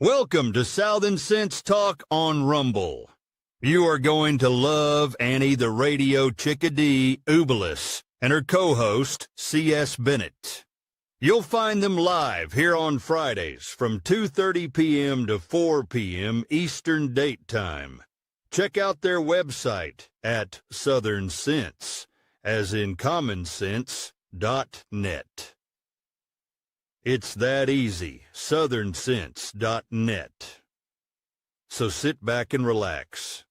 Welcome to Southern Sense Talk on Rumble. You are going to love Annie the Radio Chickadee Ubelis and her co-host, C.S. Bennett. You'll find them live here on Fridays from 2:30 p.m. to 4 p.m. Eastern Date Time. Check out their website at Southern Sense, as in commonsense.net. It's that easy, southernsense.net. So sit back and relax.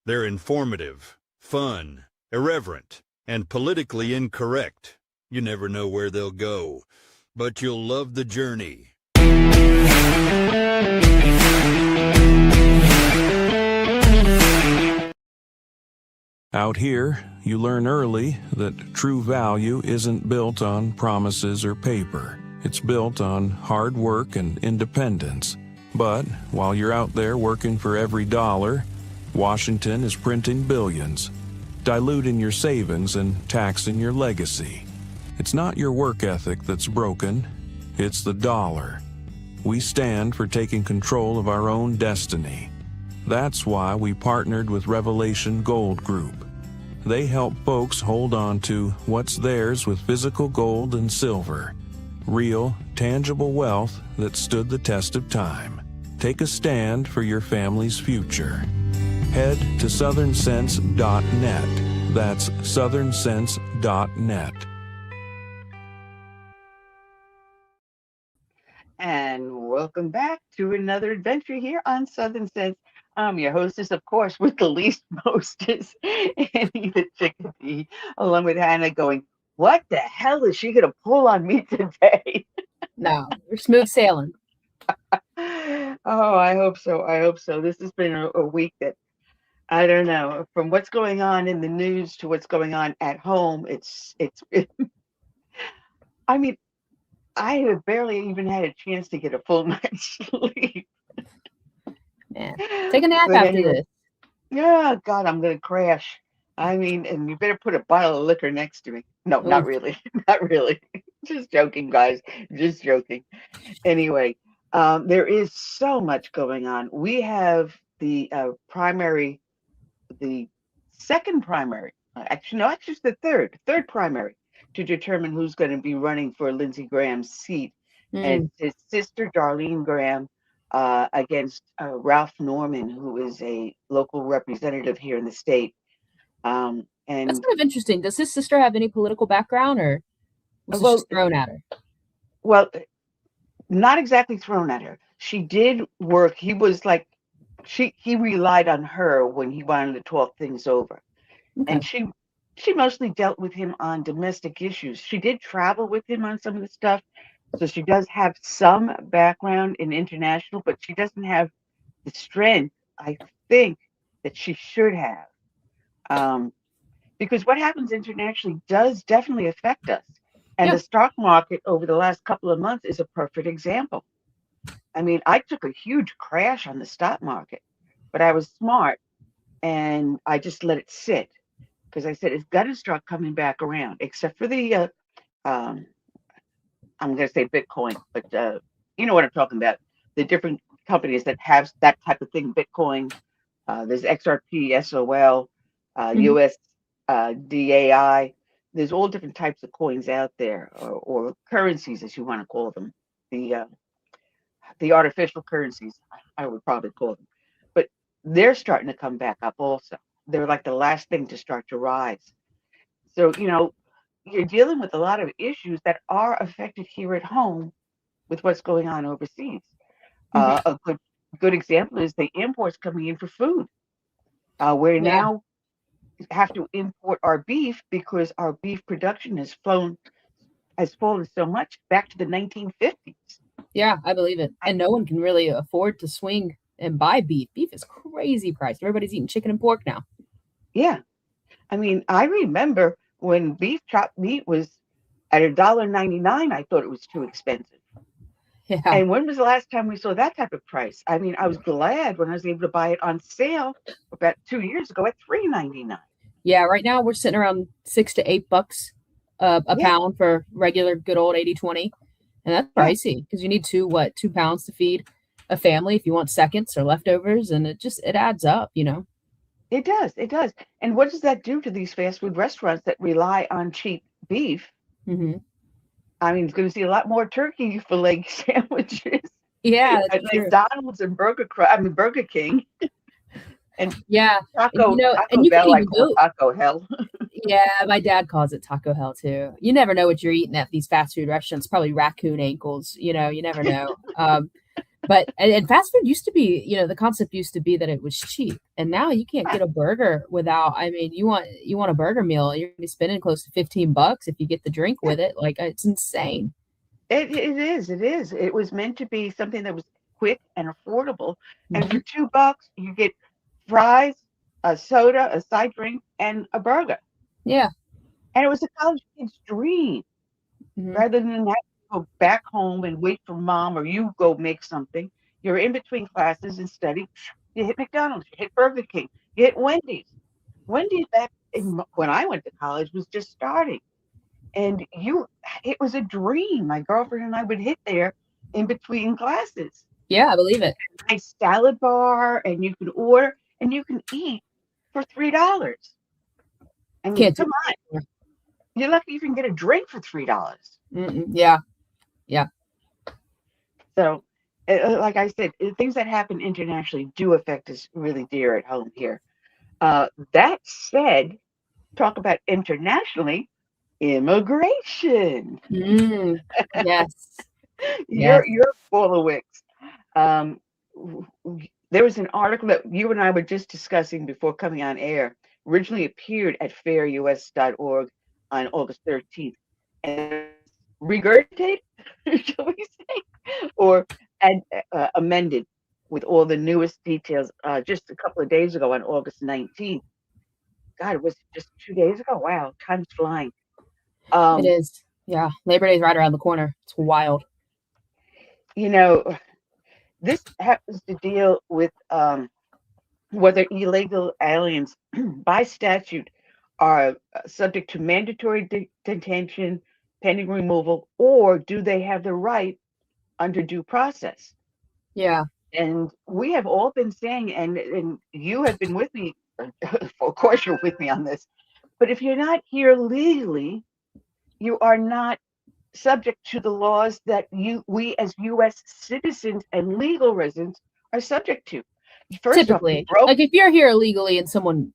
They're informative, fun, irreverent, and politically incorrect. You never know where they'll go, but you'll love the journey. Out here, you learn early that true value isn't built on promises or paper. It's built on hard work and independence. But while you're out there working for every dollar, Washington is printing billions, diluting your savings and taxing your legacy. It's not your work ethic that's broken, it's the dollar. We stand for taking control of our own destiny. That's why we partnered with Revelation Gold Group. They help folks hold on to what's theirs with physical gold and silver. Real, tangible wealth that stood the test of time. Take a stand for your family's future. Head to southernsense.net. That's southernsense.net. And welcome back to another adventure here on Southern Sense. I'm your hostess, of course, with the least mostest, Annie the Chickadee, along with Hannah going, what the hell is she going to pull on me today? No, we're smooth sailing. Oh, I hope so. I hope so. This has been a week that, I don't know, from what's going on in the news to what's going on at home, it's I mean, I have barely even had a chance to get a full night's sleep. Yeah. Take a nap But after anyway, this. yeah, God, I'm going to crash. I mean, and you better put a bottle of liquor next to me. No, not Oof. really. Not really. Just joking, guys. Just joking. Anyway, there is so much going on. We have the second primary. Actually, it's the third primary to determine who's going to be running for Lindsey Graham's seat. And it's his sister, Darlene Graham, against Ralph Norman, who is a local representative here in the state. And That's kind of interesting. Does his sister have any political background, or was this just thrown at her? Well, not exactly thrown at her. She did work. He was like, he relied on her when he wanted to talk things over. Okay. And she mostly dealt with him on domestic issues. She did travel with him on some of the stuff. So she does have some background in international, but she doesn't have the strength, I think, that she should have. Because what happens internationally does definitely affect us. And the stock market over the last couple of months is a perfect example. I mean, I took a huge crash on the stock market, but I was smart and I just let it sit because I said it's got to start coming back around, except for the, I'm going to say Bitcoin, but you know what I'm talking about. The different companies that have that type of thing, Bitcoin, there's XRP, SOL, USDAI. There's all different types of coins out there, or currencies, as you want to call them. The artificial currencies, I would probably call them. But they're starting to come back up also. They're like the last thing to start to rise. So, you're dealing with a lot of issues that are affected here at home with what's going on overseas. A good example is the imports coming in for food. We're now have to import our beef because our beef production has fallen so much back to the 1950s. Yeah, I believe it. And no one can really afford to swing and buy beef. Beef is crazy priced. Everybody's eating chicken and pork now. Yeah. I mean, I remember when beef chopped meat was at $1.99, I thought it was too expensive. Yeah. And when was the last time we saw that type of price? I mean, I was glad when I was able to buy it on sale about 2 years ago at $3.99. Yeah, right now we're sitting around $6 to $8 a pound for regular good old 80/20. And that's pricey because you need 2 pounds to feed a family if you want seconds or leftovers, and it adds up, you know. It does. It does. And what does that do to these fast food restaurants that rely on cheap beef? Hmm. I mean, it's going to see a lot more turkey fillet sandwiches Yeah, at that's true. McDonald's and Burger King, and Yeah, and, Taco you know, Taco and you can Bell. I even call go. Taco Hell. Yeah, my dad calls it Taco Hell too. You never know what you're eating at these fast food restaurants. Probably raccoon ankles. You know, you never know. But and fast food used to be, you know, the concept used to be that it was cheap, and now you can't get a burger without. I mean, you want a burger meal, you're gonna be spending close to $15 if you get the drink with it. Like it's insane. It is. It is. It was meant to be something that was quick and affordable. And Mhm. for $2, you get fries, a soda, a side drink, and a burger. Yeah. And it was a college kid's dream, Mhm. rather than having to go back home and wait for mom or you go make something. You're in between classes and study. You hit McDonald's, you hit Burger King, you hit Wendy's. Wendy's when I went to college was just starting. And it was a dream. My girlfriend and I would hit there in between classes. Yeah, I believe it. Nice salad bar, and you can order and you can eat for $3. I mean, Can't do come on. it. You're lucky you can get a drink for $3. Yeah. Yeah. So, like I said, things that happen internationally do affect us really dear at home here. That said, talk about internationally, immigration. Yes. You're full of wicks. There was an article that you and I were just discussing before coming on air. Originally appeared at fairus.org on August 13th, and regurgitated, shall we say, or amended with all the newest details just a couple of days ago on August 19th. God, it was just 2 days ago. Wow, time's flying. It is. Yeah. Labor Day is right around the corner. It's wild. You know, this happens to deal with whether illegal aliens by statute are subject to mandatory detention pending removal, or do they have the right under due process? Yeah. And we have all been saying, and you have been with me, of course you're with me on this, but if you're not here legally, you are not subject to the laws that we as U.S. citizens and legal residents are subject to. First Typically, off, like if you're here illegally and someone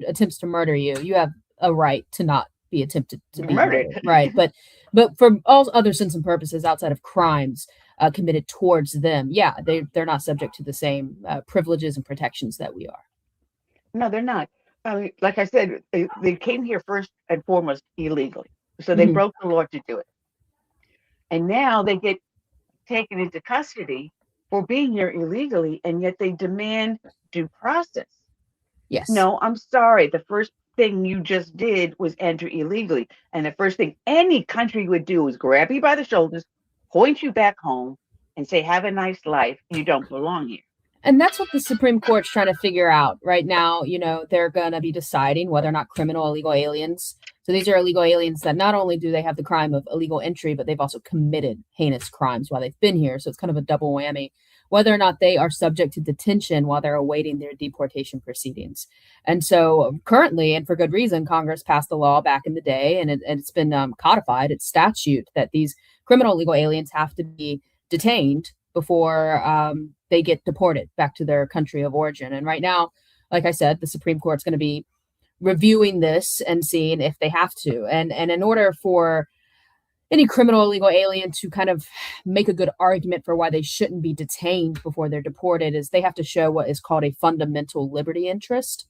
attempts to murder you, you have a right to not be attempted to be murdered, right? But for all other sense and purposes outside of crimes committed towards them, yeah, they're not subject to the same privileges and protections that we are. No, they're not. Like I said, they came here first and foremost illegally, so they broke the law to do it, and now they get taken into custody for being here illegally, and yet they demand due process. Yes. No, I'm sorry. The first thing you just did was enter illegally. And the first thing any country would do is grab you by the shoulders, point you back home, and say, have a nice life. You don't belong here. And that's what the Supreme Court's trying to figure out right now. You know, they're going to be deciding whether or not criminal illegal aliens. So these are illegal aliens that not only do they have the crime of illegal entry, but they've also committed heinous crimes while they've been here. So it's kind of a double whammy, whether or not they are subject to detention while they're awaiting their deportation proceedings. And so currently, and for good reason, Congress passed a law back in the day, and it's been codified. It's statute that these criminal illegal aliens have to be detained before they get deported back to their country of origin. And right now, like I said, the Supreme Court's going to be reviewing this and seeing if they have to. And in order for any criminal illegal alien to kind of make a good argument for why they shouldn't be detained before they're deported, is they have to show what is called a fundamental liberty interest.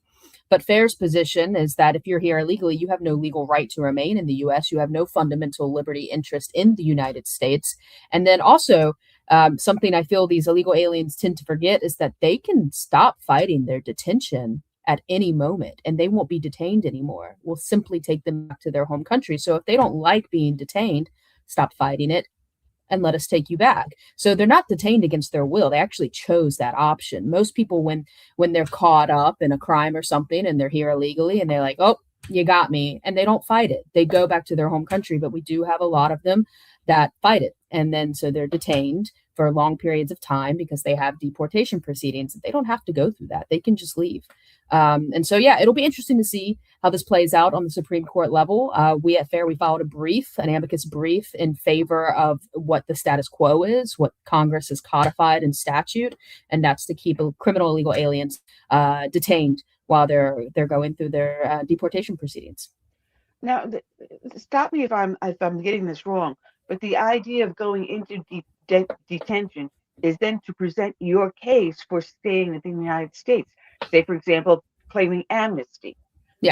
But FAIR's position is that if you're here illegally, you have no legal right to remain in the U.S. You have no fundamental liberty interest in the United States. And then also, something I feel these illegal aliens tend to forget is that they can stop fighting their detention at any moment, and they won't be detained anymore. We'll simply take them back to their home country. So if they don't like being detained, stop fighting it and let us take you back. So they're not detained against their will. They actually chose that option. Most people, when they're caught up in a crime or something and they're here illegally and they're like, oh, you got me, and they don't fight it, they go back to their home country. But we do have a lot of them that fight it. And then so they're detained for long periods of time because they have deportation proceedings. They don't have to go through that. They can just leave. And so, yeah, it'll be interesting to see how this plays out on the Supreme Court level. We at FAIR, we filed an amicus brief in favor of what the status quo is, what Congress has codified in statute, and that's to keep criminal illegal aliens detained while they're going through their deportation proceedings. Now, stop me if I'm getting this wrong, but the idea of going into detention is then to present your case for staying within the United States. Say, for example, claiming amnesty,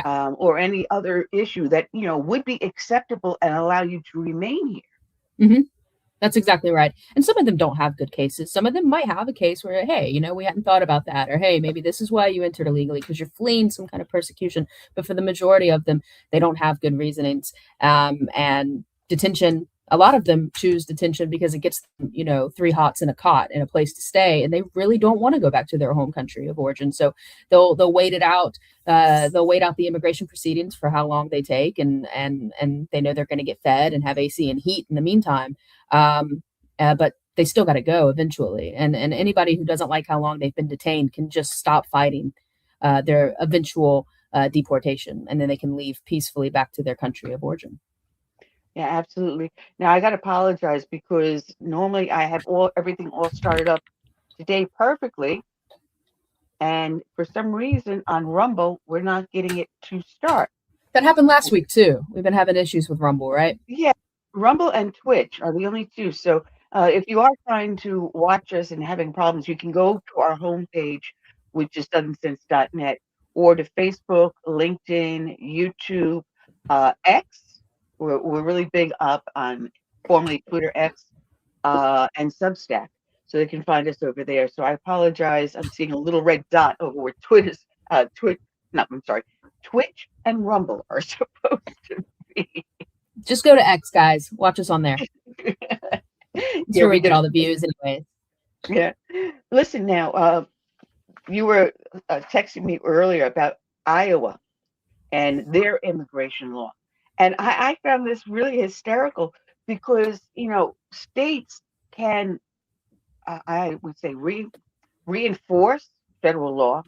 or any other issue that would be acceptable and allow you to remain here. Mm-hmm. That's exactly right. And some of them don't have good cases. Some of them might have a case where, hey, we hadn't thought about that. Or, hey, maybe this is why you entered illegally because you're fleeing some kind of persecution. But for the majority of them, they don't have good reasonings. And detention, a lot of them choose detention because it gets them, 3 hots in a cot and a place to stay. And they really don't want to go back to their home country of origin. So they'll wait it out. They'll wait out the immigration proceedings for how long they take. And they know they're going to get fed and have AC and heat in the meantime. But they still got to go eventually. And anybody who doesn't like how long they've been detained can just stop fighting their eventual deportation. And then they can leave peacefully back to their country of origin. Yeah, absolutely. Now I got to apologize because normally I have everything all started up today perfectly. And for some reason on Rumble, we're not getting it to start. That happened last week too. We've been having issues with Rumble, right? Yeah. Rumble and Twitch are the only two. So if you are trying to watch us and having problems, you can go to our homepage, which is southernsense.net, or to Facebook, LinkedIn, YouTube, X. We're really big up on formerly Twitter X and Substack. So they can find us over there. So I apologize. I'm seeing a little red dot over where Twitch and Rumble are supposed to be. Just go to X, guys. Watch us on there. That's where we get all the views anyway. Yeah. Listen now, you were texting me earlier about Iowa and their immigration law. And I found this really hysterical because, states can, I would say, reinforce federal law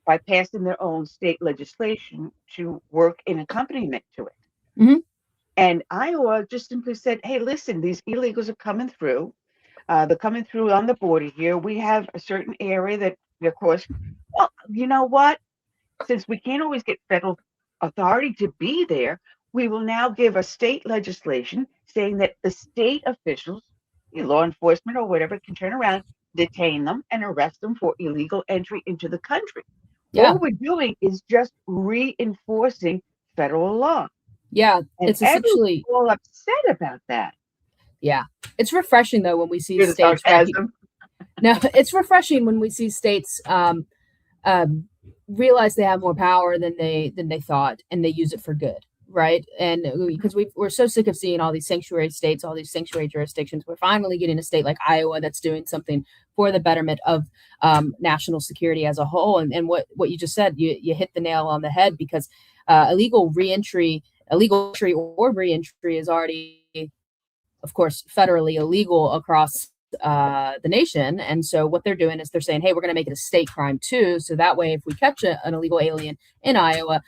by passing their own state legislation to work in accompaniment to it. Mm-hmm. And Iowa just simply said, hey, listen, these illegals are coming through. They're coming through on the border here. We have a certain area that, of course, well, you know what? Since we can't always get federal authority to be there, we will now give a state legislation saying that the state officials, law enforcement or whatever, can turn around, detain them, and arrest them for illegal entry into the country. Yeah. All we're doing is just reinforcing federal law. Yeah, and it's essentially all upset about that. Yeah, it's refreshing though when we see Here's states. No, it's refreshing when we see states realize they have more power than they thought, and they use it for good, right? And because we're so sick of seeing all these sanctuary states, all these sanctuary jurisdictions, we're finally getting a state like Iowa that's doing something for the betterment of national security as a whole. And what you just said, you hit the nail on the head, because illegal entry or re-entry is already, of course, federally illegal across the nation. And so what they're doing is they're saying, hey, we're going to make it a state crime too. So that way, if we catch an illegal alien in Iowa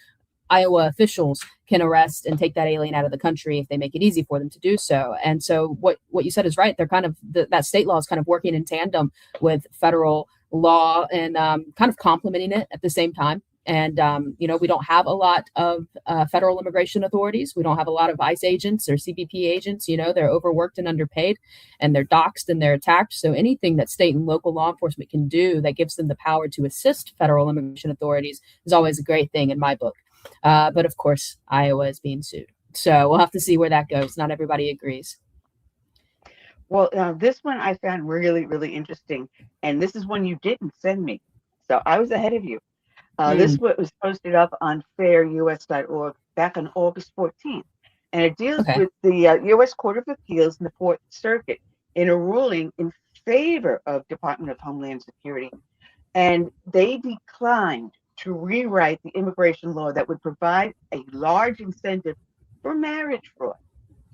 officials can arrest and take that alien out of the country if they make it easy for them to do so. And so what you said is right. They're kind of that state law is kind of working in tandem with federal law and kind of complementing it at the same time. And, we don't have a lot of federal immigration authorities. We don't have a lot of ICE agents or CBP agents. They're overworked and underpaid, and they're doxxed and they're attacked. So anything that state and local law enforcement can do that gives them the power to assist federal immigration authorities is always a great thing in my book. But of course, Iowa is being sued. So we'll have to see where that goes. Not everybody agrees. Well, this one I found really, really interesting. And this is one you didn't send me. So I was ahead of you. This was posted up on fairus.org back on August 14th. And it deals with the U.S. Court of Appeals in the Fourth Circuit in a ruling in favor of Department of Homeland Security. And they declined to rewrite the immigration law that would provide a large incentive for marriage fraud.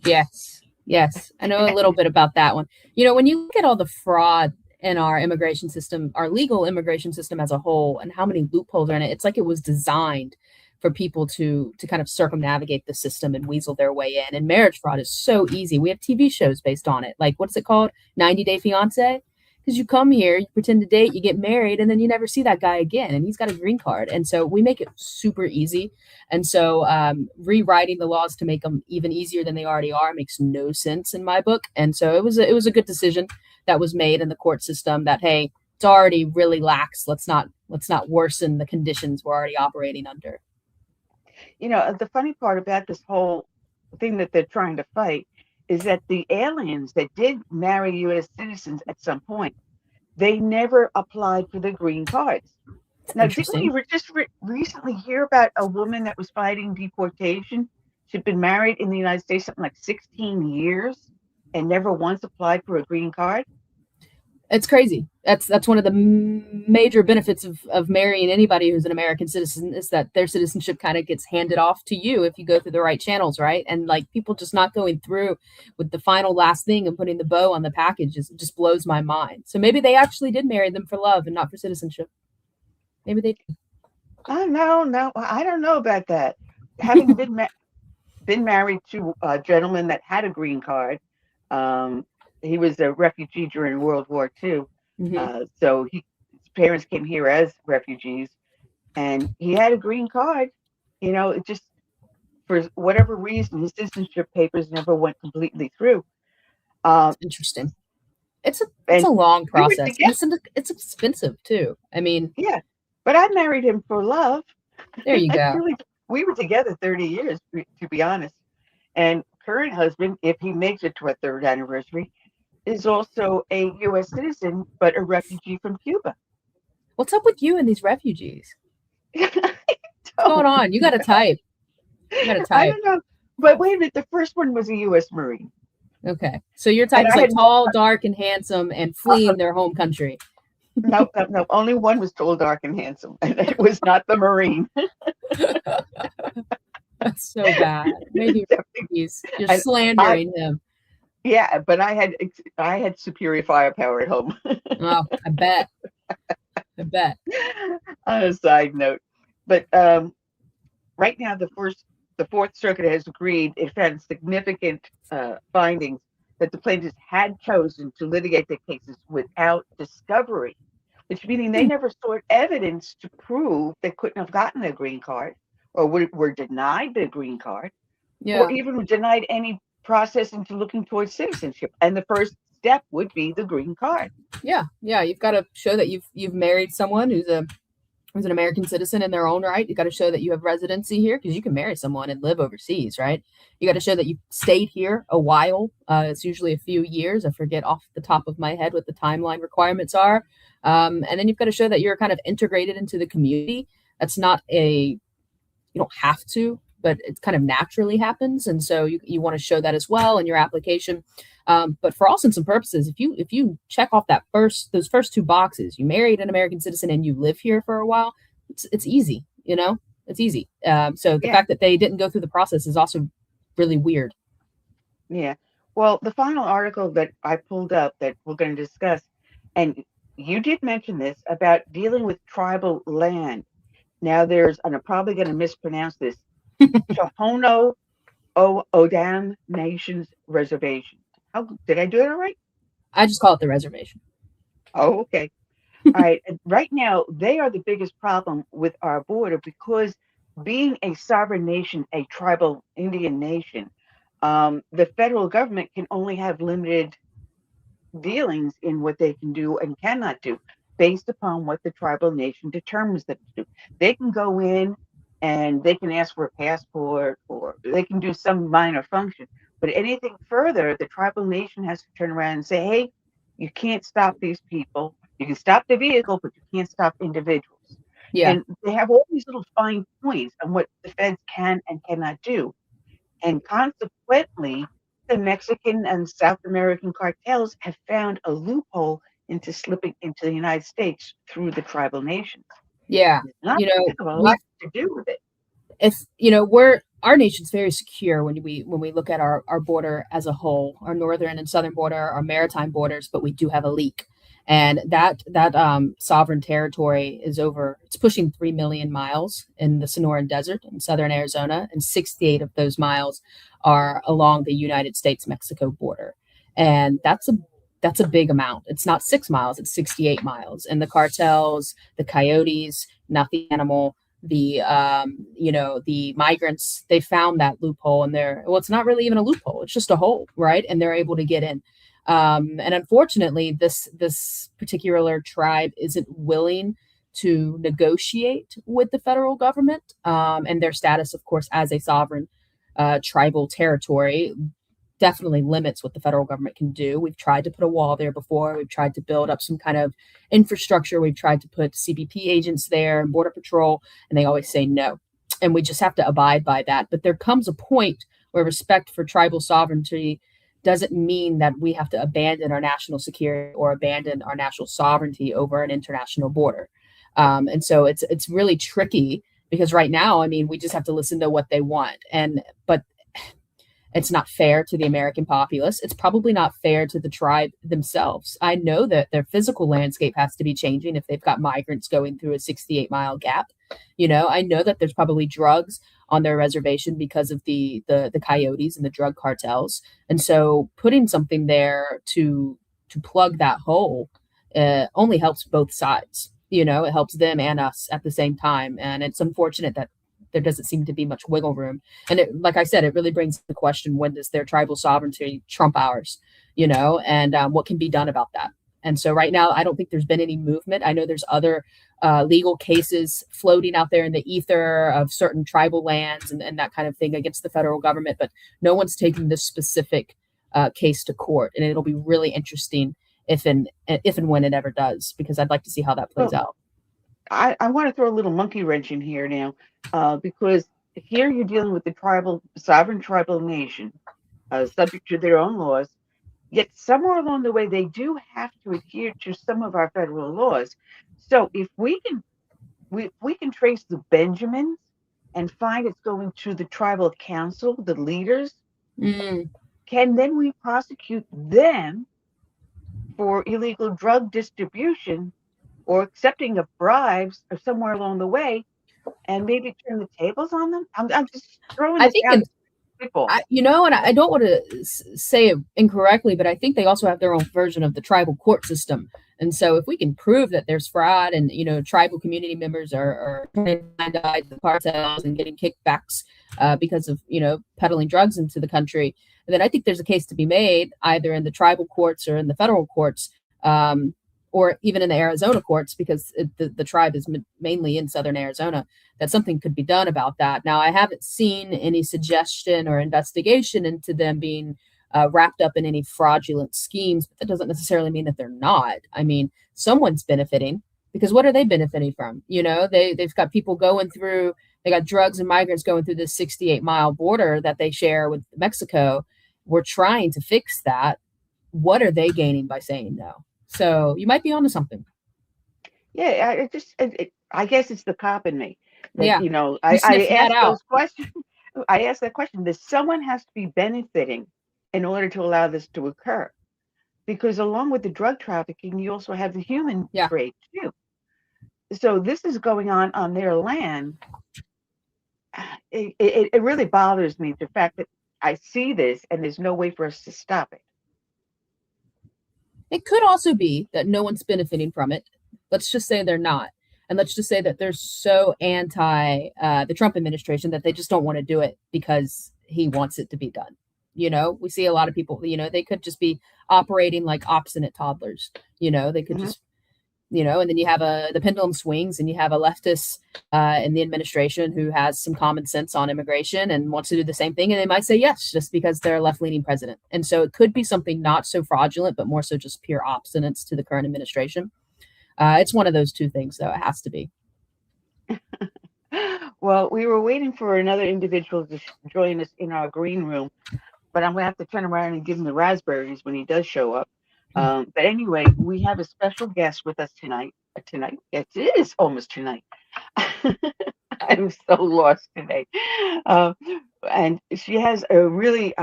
Yes. Yes, I know a little bit about that one. When you look at all the fraud in our immigration system, our legal immigration system as a whole, and how many loopholes are in it, it's like it was designed for people to kind of circumnavigate the system and weasel their way in. And marriage fraud is so easy. We have TV shows based on it. Like, what's it called? 90 Day Fiance? Because you come here, you pretend to date, you get married, and then you never see that guy again, and he's got a green card. And so we make it super easy. And so rewriting the laws to make them even easier than they already are makes no sense in my book. And so it was a good decision that was made in the court system that, hey, it's already really lax. Let's not worsen the conditions we're already operating under. The funny part about this whole thing that they're trying to fight is that the aliens that did marry U.S. citizens at some point, they never applied for the green cards. Now, didn't we just recently hear about a woman that was fighting deportation? She'd been married in the United States something like 16 years and never once applied for a green card. It's crazy. That's one of the major benefits of marrying anybody who's an American citizen, is that their citizenship kind of gets handed off to you if you go through the right channels, right? And like, people just not going through with the final last thing and putting the bow on the package just blows my mind. So maybe they actually did marry them for love and not for citizenship. Maybe they did. No, I don't know about that. Having been married to a gentleman that had a green card, he was a refugee during World War II. Mm-hmm. So his parents came here as refugees, and he had a green card. It just, for whatever reason, his citizenship papers never went completely through. Interesting. It's a long process. It's expensive too. I mean, yeah, but I married him for love. There you go. We were together 30 years, to be honest. And current husband, if he makes it to a third anniversary, is also a U.S. citizen, but a refugee from Cuba. What's up with you and these refugees? What's going on? You got to type. I don't know. But wait a minute. The first one was a U.S. Marine. Okay. So your type is like tall, dark, and handsome and fleeing their home country. No. Only one was tall, dark, and handsome. And it was not the Marine. That's so bad. Maybe you're slandering him. Yeah, but I had superior firepower at home. Oh, I bet. On a side note, but right now the Fourth Circuit has agreed. It found significant findings that the plaintiffs had chosen to litigate their cases without discovery, which meaning they never sought evidence to prove they couldn't have gotten a green card, or were denied the green card, or even denied any process into looking towards citizenship. And the first step would be the green card. Yeah. You've got to show that you've married someone who's an American citizen in their own right. You got to show that you have residency here, because you can marry someone and live overseas, right? You got to show that you've stayed here a while. It's usually a few years. I forget off the top of my head what the timeline requirements are. And then you've got to show that you're kind of integrated into the community. That's not you don't have to, but it kind of naturally happens. And so you want to show that as well in your application. But for all intents and purposes, if you check off those first two boxes, you married an American citizen and you live here for a while, it's easy, it's easy. So the fact that they didn't go through the process is also really weird. Yeah. Well, the final article that I pulled up that we're going to discuss, and you did mention this about dealing with tribal land. Now and I'm probably going to mispronounce this, Tohono O'odham Nation's Reservation. Did I do it all right? I just call it the reservation. Oh, okay. All right. And right now, they are the biggest problem with our border, because being a sovereign nation, a tribal Indian nation, the federal government can only have limited dealings in what they can do and cannot do based upon what the tribal nation determines them to do. They can go in and they can ask for a passport, or they can do some minor function. But anything further, the tribal nation has to turn around and say, hey, you can't stop these people. You can stop the vehicle, but you can't stop individuals. Yeah. And they have all these little fine points on what the feds can and cannot do. And consequently, the Mexican and South American cartels have found a loophole into slipping into the United States through the tribal nations. Yeah. Not a lot to do with it. If our nation's very secure when we look at our border as a whole, our northern and southern border, our maritime borders, but we do have a leak. And that sovereign territory is it's pushing 3 million miles in the Sonoran Desert in southern Arizona, and 68 of those miles are along the United States-Mexico border. And that's a big amount. It's not 6 miles, it's 68 miles. And the cartels, the coyotes, not the animal, the the migrants, they found that loophole, and it's not really even a loophole, it's just a hole, right? And they're able to get in. And unfortunately, this particular tribe isn't willing to negotiate with the federal government, and their status, of course, as a sovereign tribal territory definitely limits what the federal government can do. We've tried to put a wall there before. We've tried to build up some kind of infrastructure. We've tried to put CBP agents there and Border Patrol, and they always say no. And we just have to abide by that. But there comes a point where respect for tribal sovereignty doesn't mean that we have to abandon our national security or abandon our national sovereignty over an international border. And so it's really tricky, because right now, I mean, we just have to listen to what they want. But it's not fair to the American populace. It's probably not fair to the tribe themselves. I know that their physical landscape has to be changing if they've got migrants going through a 68-mile gap. I know that there's probably drugs on their reservation because of the coyotes and the drug cartels. And so putting something there to plug that hole only helps both sides. It helps them and us at the same time. And it's unfortunate that there doesn't seem to be much wiggle room. And like I said, it really brings the question, when does their tribal sovereignty trump ours, and what can be done about that? And so right now, I don't think there's been any movement. I know there's other legal cases floating out there in the ether of certain tribal lands and that kind of thing against the federal government, but no one's taking this specific case to court. And it'll be really interesting if and when it ever does, because I'd like to see how that plays out. I want to throw a little monkey wrench in here now, because here you're dealing with the sovereign tribal nation, subject to their own laws. Yet somewhere along the way, they do have to adhere to some of our federal laws. So if we can trace the Benjamins and find it's going to the tribal council, the leaders, can then we prosecute them for illegal drug distribution or accepting of bribes or somewhere along the way, and maybe turn the tables on them? I'm just throwing it out. People. And I don't want to say it incorrectly, but I think they also have their own version of the tribal court system. And so if we can prove that there's fraud and, tribal community members are turning blind eye to the cartels and getting kickbacks because of, peddling drugs into the country, then I think there's a case to be made either in the tribal courts or in the federal courts, or even in the Arizona courts, because the tribe is mainly in southern Arizona, that something could be done about that. Now, I haven't seen any suggestion or investigation into them being wrapped up in any fraudulent schemes, but that doesn't necessarily mean that they're not. I mean, someone's benefiting, because what are they benefiting from? They've got people going through, they got drugs and migrants going through this 68-mile border that they share with Mexico. We're trying to fix that. What are they gaining by saying no? So you might be onto something. Yeah, I guess it's the cop in me. That, yeah, I ask those questions. I ask that question. That someone has to be benefiting in order to allow this to occur, because along with the drug trafficking, you also have the human trade too. So this is going on their land. It really bothers me, the fact that I see this and there's no way for us to stop it. It could also be that no one's benefiting from it. Let's just say they're not. And let's just say that they're so anti the Trump administration that they just don't want to do it because he wants it to be done. We see a lot of people, they could just be operating like obstinate toddlers. They could just, and then you have the pendulum swings, and you have a leftist in the administration who has some common sense on immigration and wants to do the same thing. And they might say yes, just because they're a left-leaning president. And so it could be something not so fraudulent, but more so just pure obstinance to the current administration. It's one of those two things, though. It has to be. Well, we were waiting for another individual to join us in our green room, but I'm going to have to turn around and give him the raspberries when he does show up. But anyway, we have a special guest with us tonight. Yes, it is almost tonight. I'm so lost today. Uh, and she has a really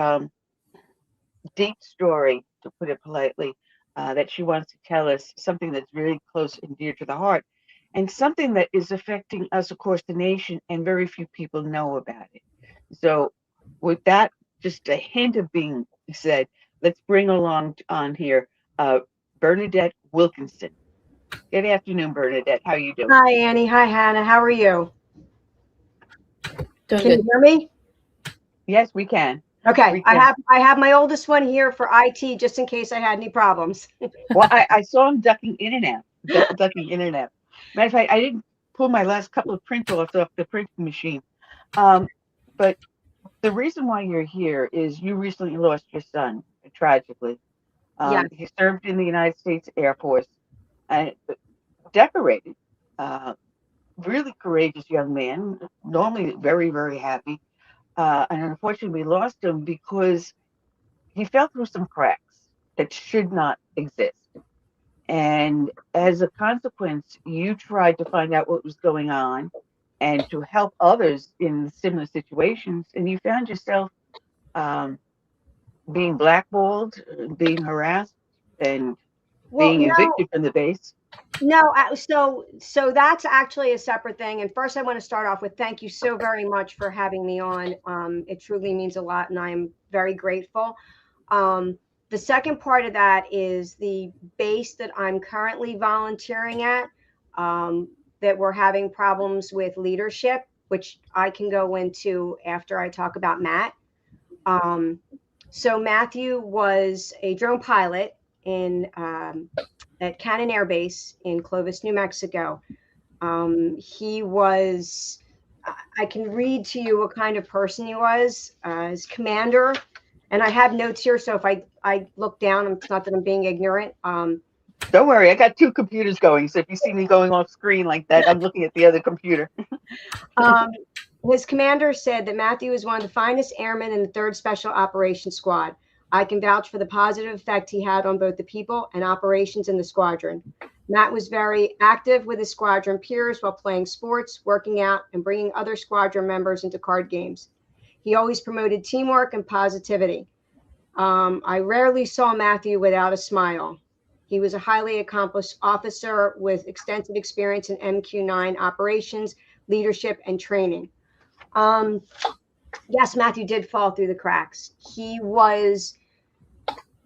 deep story, to put it politely, that she wants to tell us, something that's very close and dear to the heart, and something that is affecting us across the nation, and very few people know about it. So, with that, just a hint of being said, let's bring along on here Bernadette Wilkinson. Good afternoon, Bernadette. How are you doing? Hi, Annie. Hi, Hannah. How are you? Doing Can good. you hear me? Yes, we can. Okay. We I can. have my oldest one here for IT just in case I had any problems. Well, I saw him ducking in and out, ducking in and out. Matter of fact, I didn't pull my last couple of print offs off the printing machine. But the reason why you're here is you recently lost your son tragically. Yes. He served in the United States Air Force and decorated. Uh, really courageous young man, normally very, very happy. And unfortunately, we lost him because he fell through some cracks that should not exist. And as a consequence, you tried to find out what was going on and to help others in similar situations. And you found yourself um, being blackballed, being harassed, and Well, being evicted from the base. so that's actually a separate thing. And first, I want to start off with thank you so very much for having me on. It truly means a lot, and I am very grateful. The second part of that is the base that I'm currently volunteering at, that we're having problems with leadership, which I can go into after I talk about Matt. So Matthew was a drone pilot in at Cannon Air Base in Clovis, New Mexico. He was, I can read to you what kind of person he was. His commander, and I have notes here, so if I look down, it's not that I'm being ignorant. Don't worry, I got two computers going. So if you see me going off screen like that, I'm looking at the other computer. His commander said that Matthew is one of the finest airmen in the 3rd Special Operations Squad. I can vouch for the positive effect he had on both the people and operations in the squadron. Matt was very active with his squadron peers while playing sports, working out, and bringing other squadron members into card games. He always promoted teamwork and positivity. I rarely saw Matthew without a smile. He was a highly accomplished officer with extensive experience in MQ-9 operations, leadership, and training. Yes, Matthew did fall through the cracks. He was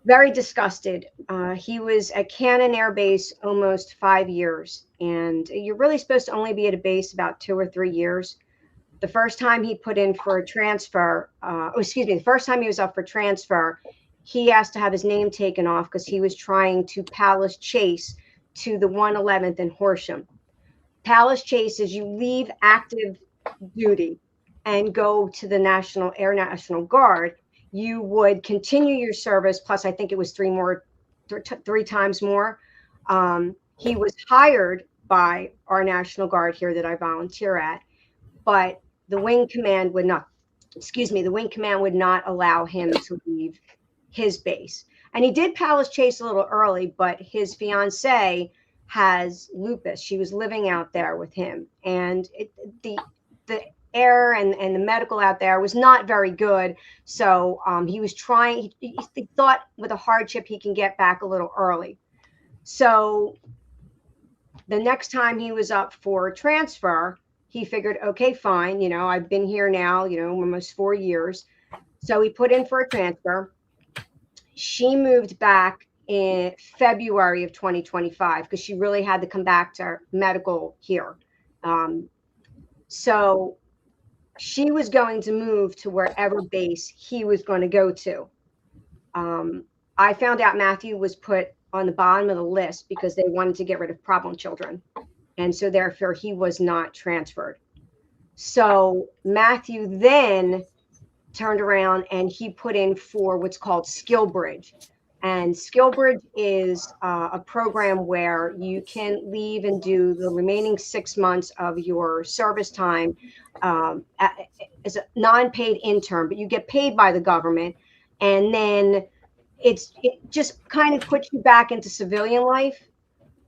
very disgusted. He was at Cannon Air Base almost 5 years, and you're really supposed to only be at a base about 2 or 3 years. The first time he put in for a transfer, the first time he was up for transfer, he asked to have his name taken off because he was trying to Palace Chase to the 111th in Horsham. Palace Chase is you leave active duty and go to the Air National Guard. You would continue your service, plus I think it was three times more. He was hired by our National Guard here that I volunteer at, but the wing command would not allow him to leave his base. And he did Palace Chase a little early, but his fiance has lupus. She was living out there with him, and the air and the medical out there was not very good. So he was trying, he thought with a hardship he can get back a little early. So the next time he was up for transfer, he figured, okay, fine, I've been here now, almost 4 years. So he put in for a transfer. She moved back in February of 2025 because she really had to come back to medical here. So she was going to move to wherever base he was going to go to. I found out Matthew was put on the bottom of the list because they wanted to get rid of problem children. And so therefore he was not transferred. So Matthew then turned around and he put in for what's called Skill Bridge. And Skill Bridge is a program where you can leave and do the remaining 6 months of your service time as a non-paid intern, but you get paid by the government. And then it just kind of puts you back into civilian life.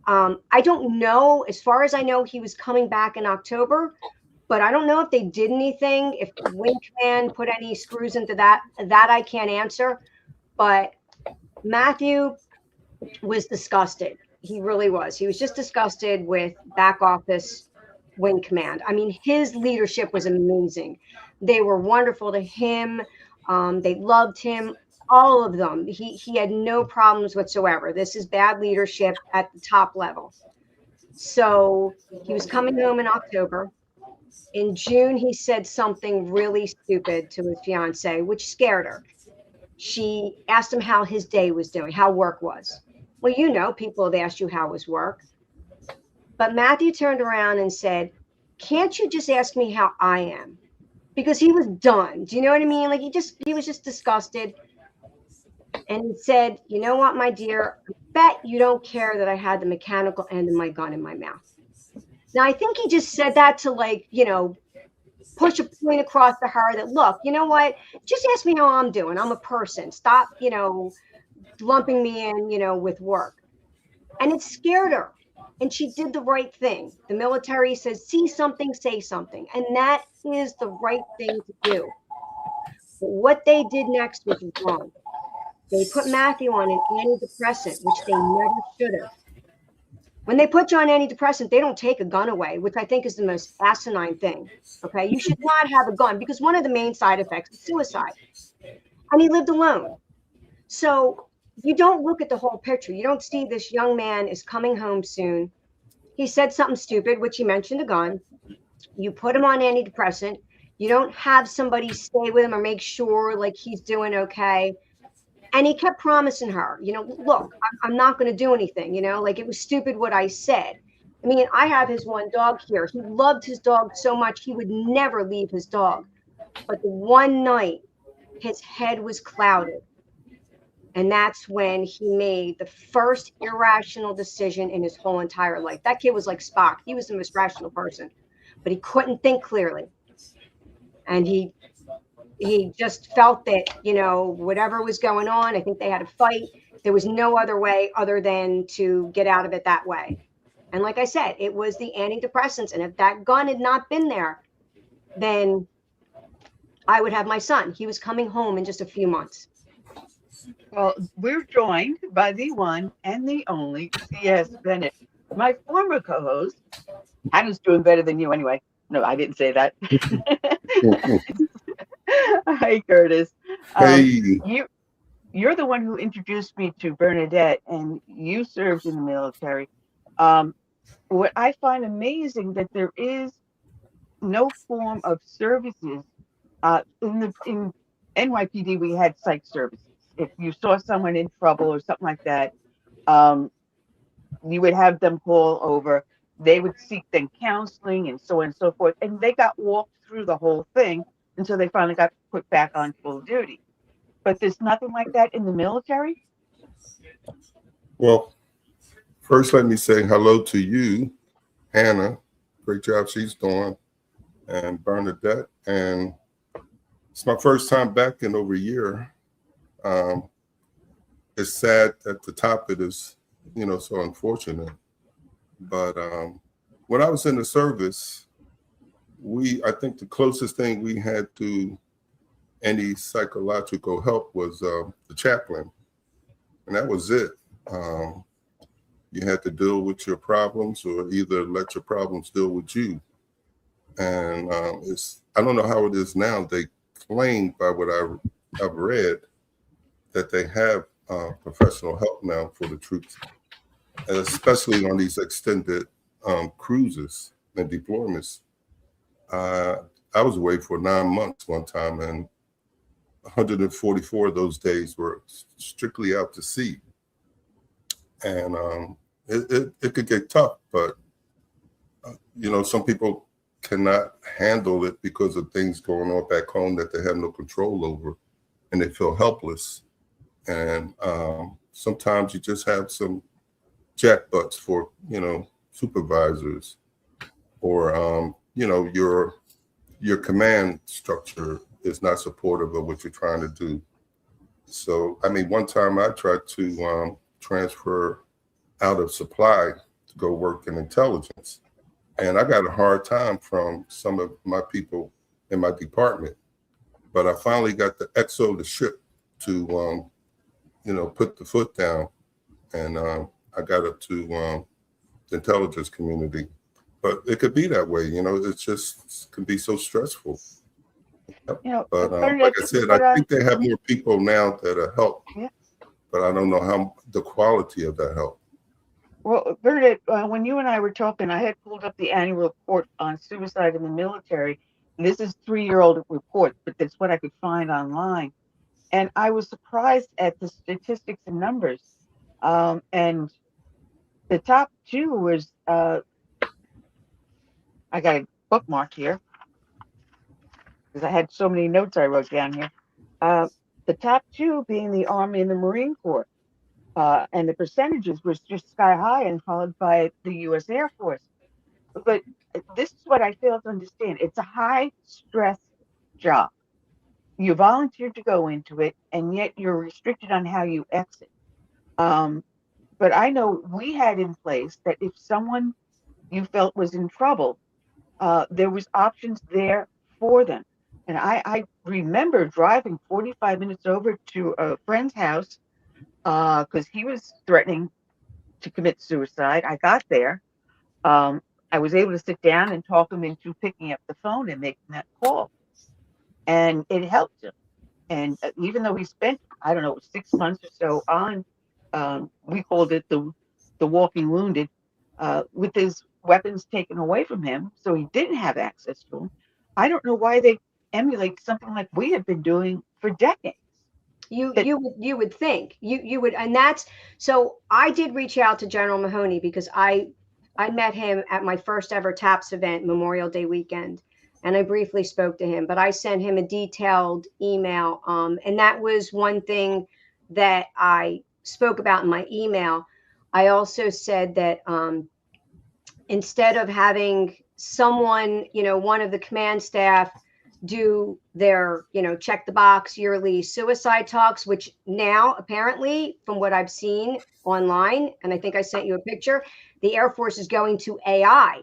I don't know, as far as I know, he was coming back in October, but I don't know if they did anything, if Wing Command put any screws into that I can't answer. But Matthew was disgusted. He really was. He was just disgusted with back office Wing Command. I mean, his leadership was amazing. They were wonderful to him. They loved him, all of them. He had no problems whatsoever. This is bad leadership at the top level. So he was coming home in October. In June, he said something really stupid to his fiance, which scared her. She asked him how his day was doing, how work was. Well, you know, people have asked you how was work. But Matthew turned around and said, can't you just ask me how I am? Because he was done. Do you know what I mean? Like he was just disgusted. And he said, you know what, my dear, I bet you don't care that I had the mechanical end of my gun in my mouth. Now, I think he just said that to, like, you know, push a point across to her that, look, you know what, just ask me how I'm doing. I'm a person. Stop, you know, lumping me in, you know, with work. And it scared her. And she did the right thing. The military says, see something, say something. And that is the right thing to do. But what they did next was wrong. They put Matthew on an antidepressant, which they never should have. When they put you on antidepressant, they don't take a gun away, which I think is the most asinine thing. Okay, you should not have a gun because one of the main side effects is suicide. And he lived alone. So you don't look at the whole picture. You don't see this young man is coming home soon. He said something stupid, which he mentioned a gun. You put him on antidepressant. You don't have somebody stay with him or make sure like he's doing okay. And he kept promising her, you know, look, I'm not going to do anything, you know, like it was stupid what I said. I mean, I have his one dog here. He loved his dog so much he would never leave his dog. But the one night his head was clouded. And that's when he made the first irrational decision in his whole entire life. That kid was like Spock. He was the most rational person, but he couldn't think clearly. And he just felt that, you know, whatever was going on, I think they had a fight. There was no other way other than to get out of it that way. And like I said, it was the antidepressants. And if that gun had not been there, then I would have my son. He was coming home in just a few months. Well, we're joined by the one and the only C.S. Bennett, my former co-host. Hannah's doing better than you anyway. No, I didn't say that. Hi, Curtis. Hey. You're the one who introduced me to Bernadette, and you served in the military. What I find amazing that there is no form of services in NYPD. We had psych services. If you saw someone in trouble or something like that, you would have them call over. They would seek them counseling and so on and so forth, and they got walked through the whole thing until they finally got put back on full duty. But there's nothing like that in the military? Well, first let me say hello to you, Hannah. Great job she's doing. And Bernadette. And it's my first time back in over a year. It's sad that the topic is, you know, so unfortunate. But when I was in the service, I think the closest thing we had to any psychological help was the chaplain. And that was it. You had to deal with your problems or either let your problems deal with you. And I don't know how it is now. They claim by what I've read that they have professional help now for the troops, especially on these extended cruises and deployments. I was away for 9 months one time, and 144 of those days were strictly out to sea. And it could get tough, but you know, some people cannot handle it because of things going on back home that they have no control over, and they feel helpless. And sometimes you just have some jackbutts for, you know, supervisors, or you know, your command structure is not supportive of what you're trying to do. So, I mean, one time I tried to transfer out of supply to go work in intelligence. And I got a hard time from some of my people in my department. But I finally got the XO the ship to, put the foot down. And I got up to the intelligence community. But it could be that way, it just can be so stressful. But like I said, I think they have more people now that help. Yeah. But I don't know how the quality of that help. Well, Bernadette, when you and I were talking, I had pulled up the annual report on suicide in the military. And this is 3-year-old report, but that's what I could find online. And I was surprised at the statistics and numbers. And the top 2 was, I got a bookmark here because I had so many notes I wrote down here. The top 2 being the Army and the Marine Corps. And the percentages was just sky high, and followed by the U.S. Air Force. But this is what I fail to understand. It's a high stress job. You volunteered to go into it, and yet you're restricted on how you exit. But I know we had in place that if someone you felt was in trouble, there was options there for them. And I remember driving 45 minutes over to a friend's house because he was threatening to commit suicide. I got there. I was able to sit down and talk him into picking up the phone and making that call. And it helped him. And even though he spent, I don't know, 6 months or so on, we called it the walking wounded, with his weapons taken away from him, so he didn't have access to them. I don't know why they emulate something like we have been doing for decades. You would think you would, and that's so. I did reach out to General Mahoney because I met him at my first ever TAPS event, Memorial Day weekend, and I briefly spoke to him. But I sent him a detailed email, and that was one thing that I spoke about in my email. I also said that instead of having someone, one of the command staff do their, check the box yearly suicide talks, which now apparently from what I've seen online, and I think I sent you a picture, the Air Force is going to AI,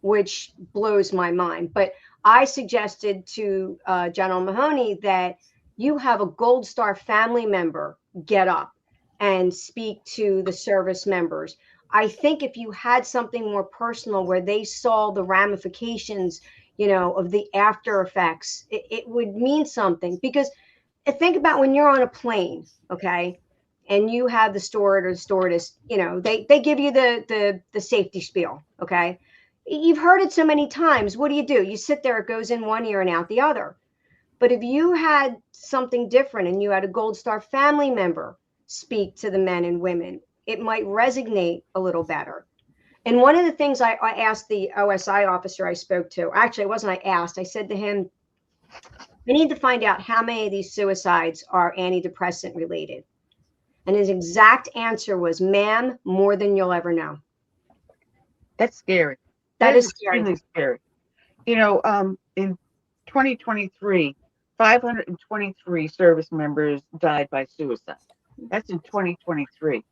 which blows my mind. But I suggested to General Mahoney that you have a Gold Star family member get up and speak to the service members. I think if you had something more personal where they saw the ramifications, of the after effects, it would mean something. Because think about when you're on a plane, okay, and you have the steward or the stewardess, they give you the safety spiel, okay. You've heard it so many times. What do? You sit there, it goes in one ear and out the other. But if you had something different and you had a Gold Star family member speak to the men and women, it might resonate a little better. And one of the things I asked the OSI officer I spoke to, actually, it wasn't I asked, I said to him, I need to find out how many of these suicides are antidepressant related. And his exact answer was, ma'am, more than you'll ever know. That's scary. That is extremely scary. In 2023, 523 service members died by suicide. That's in 2023.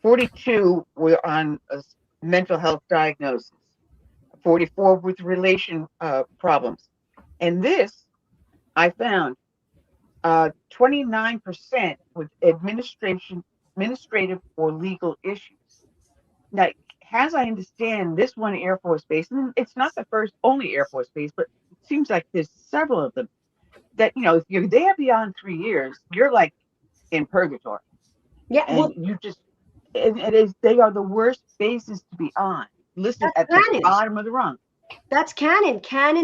42 were on a mental health diagnosis, 44 with relation problems. And this, I found 29% with administrative or legal issues. Now, as I understand, this one Air Force base, and it's not the only Air Force base, but it seems like there's several of them that, if you're there beyond 3 years, you're like in purgatory. Yeah. And you just, they are the worst bases to be on, listed at the bottom of the rung. That's canon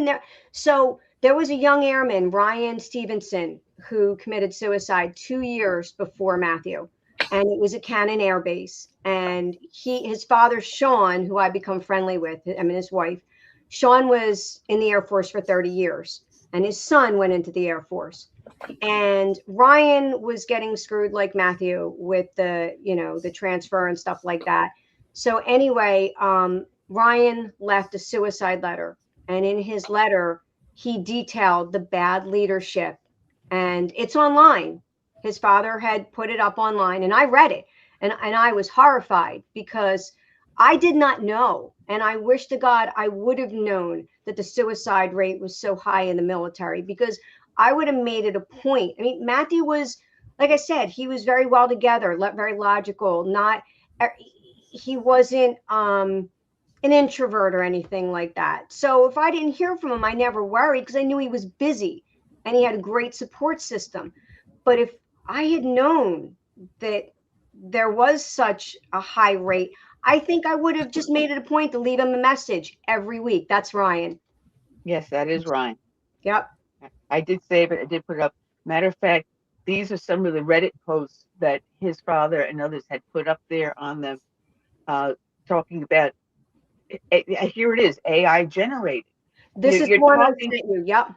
there. So there was a young airman, Ryan Stevenson, who committed suicide 2 years before Matthew, and it was at Cannon Air Base. And his father, Sean, who I become friendly with, his wife, Sean was in the Air Force for 30 years, and his son went into the Air Force. And Ryan was getting screwed like Matthew with the transfer and stuff like that. So anyway, Ryan left a suicide letter, and in his letter, he detailed the bad leadership, and it's online. His father had put it up online, and I read it, and I was horrified because I did not know. And I wish to God I would have known that the suicide rate was so high in the military, because I would have made it a point. I mean, Matthew was, like I said, he was very well together, very logical, he wasn't an introvert or anything like that. So if I didn't hear from him, I never worried, because I knew he was busy and he had a great support system. But if I had known that there was such a high rate, I think I would have just made it a point to leave him a message every week. That's Ryan. Yes, that is Ryan. Yep. I did save it. I did put it up. Matter of fact, these are some of the Reddit posts that his father and others had put up there on them, talking about, here it is, AI generated. This is one I sent you. Yep.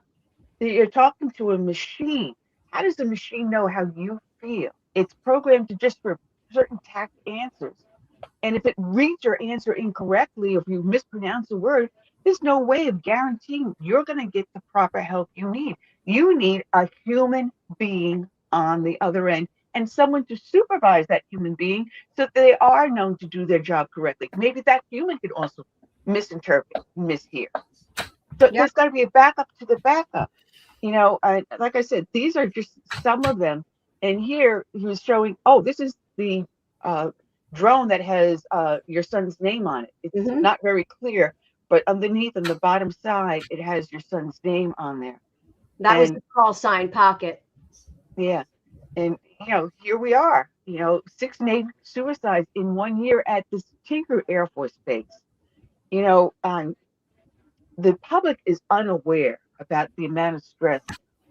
You're talking to a machine. How does the machine know how you feel? It's programmed to just for certain tact answers. And if it reads your answer incorrectly, if you mispronounce a word, there's no way of guaranteeing you're going to get the proper help you need. You need a human being on the other end, and someone to supervise that human being so that they are known to do their job correctly. Maybe that human could also misinterpret, mishear. So there's got to be a backup to the backup. Like I said, these are just some of them. And here he was showing, this is the drone that has your son's name on it. It's not very clear, but underneath on the bottom side, it has your son's name on there. That was the call sign Pocket. Yeah. And, here we are, 6 Navy suicides in 1 year at this Tinker Air Force Base. The public is unaware about the amount of stress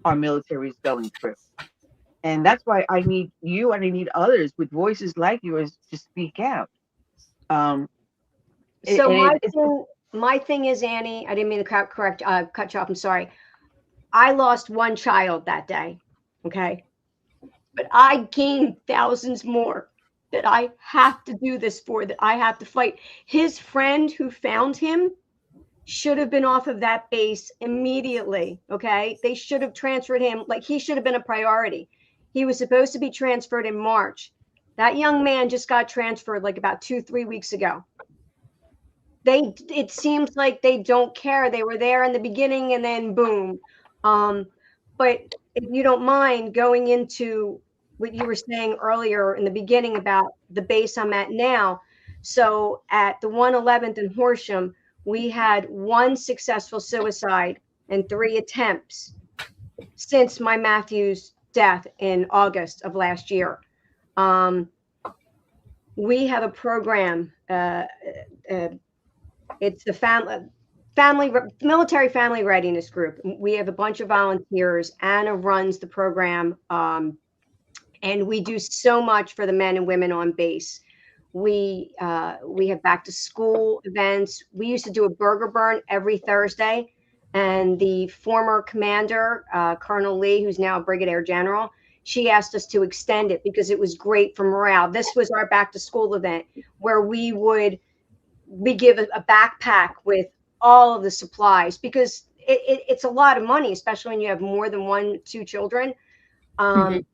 our military is going through. And that's why I need you and I need others with voices like yours to speak out. My thing is, Annie, I didn't mean to cut you off. I'm sorry. I lost one child that day. Okay. But I gained thousands more that I have to do this for, that I have to fight. His friend who found him should have been off of that base immediately. Okay. They should have transferred him. Like, he should have been a priority. He was supposed to be transferred in March. That young man just got transferred like about 2-3 weeks ago. It seems like they don't care. They were there in the beginning and then boom. But if you don't mind going into what you were saying earlier in the beginning about the base I'm at now. So at the 111th in Horsham, we had 1 successful suicide and 3 attempts since my Matthew's death in August of last year. We have a program. It's the military family readiness group. We have a bunch of volunteers. Anna runs the program, and we do so much for the men and women on base. We have back to school events. We used to do a burger burn every Thursday. And the former commander, Colonel Lee, who's now a brigadier general, she asked us to extend it because it was great for morale. This was our back to school event where we give a backpack with all of the supplies, because it's a lot of money, especially when you have more than 1-2 children. But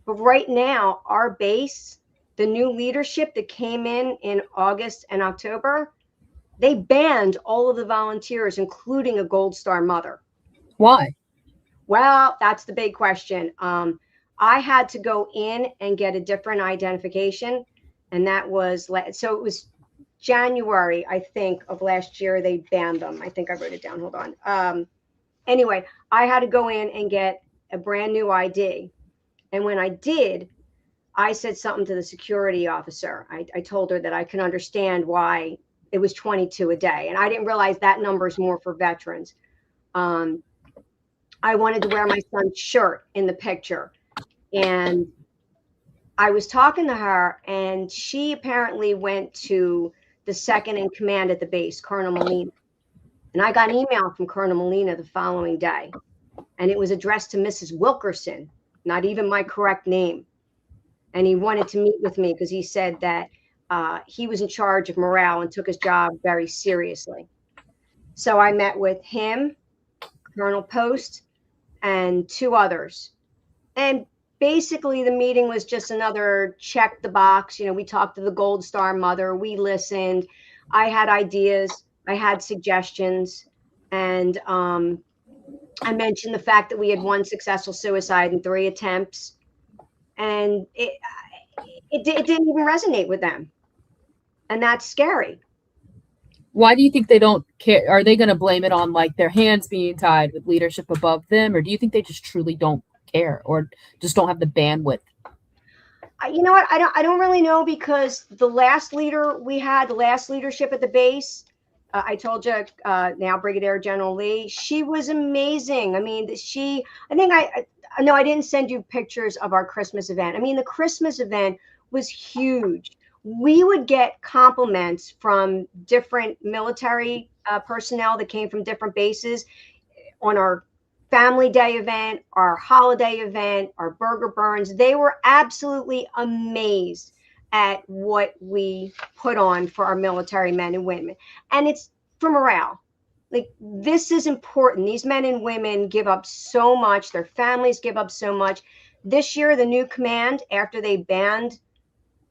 right now, our base, the new leadership that came in August and October, they banned all of the volunteers, including a Gold Star mother. Why? Well, that's the big question. I had to go in and get a different identification. And that was, so it was January, I think, of last year, they banned them. I think I wrote it down. Hold on. Anyway, I had to go in and get a brand new ID. And when I did, I said something to the security officer. I told her that I can understand why it was 22 a day. And I didn't realize that number is more for veterans. I wanted to wear my son's shirt in the picture. And I was talking to her, and she apparently went to the second in command at the base, Colonel Molina. And I got an email from Colonel Molina the following day. And it was addressed to Mrs. Wilkinson, not even my correct name. And he wanted to meet with me because he said that he was in charge of morale and took his job very seriously. So I met with him, Colonel Post, and 2 others. And basically the meeting was just another check the box. We talked to the Gold Star mother. We listened. I had ideas, I had suggestions, and I mentioned the fact that we had 1 successful suicide and 3 attempts, and it didn't even resonate with them, and that's scary. Why do you think they don't care? Are they going to blame it on like their hands being tied with leadership above them, or do you think they just truly don't care, or just don't have the bandwidth? You know what? I don't really know, because the last leader we had, the last leadership at the base, I told you, now Brigadier General Lee, she was amazing. I mean, I didn't send you pictures of our Christmas event. I mean, the Christmas event was huge. We would get compliments from different military personnel that came from different bases on our Family Day event, our holiday event, our burger burns. They were absolutely amazed at what we put on for our military men and women. And it's for morale. Like, this is important. These men and women give up so much. Their families give up so much. This year, the new command, after they banned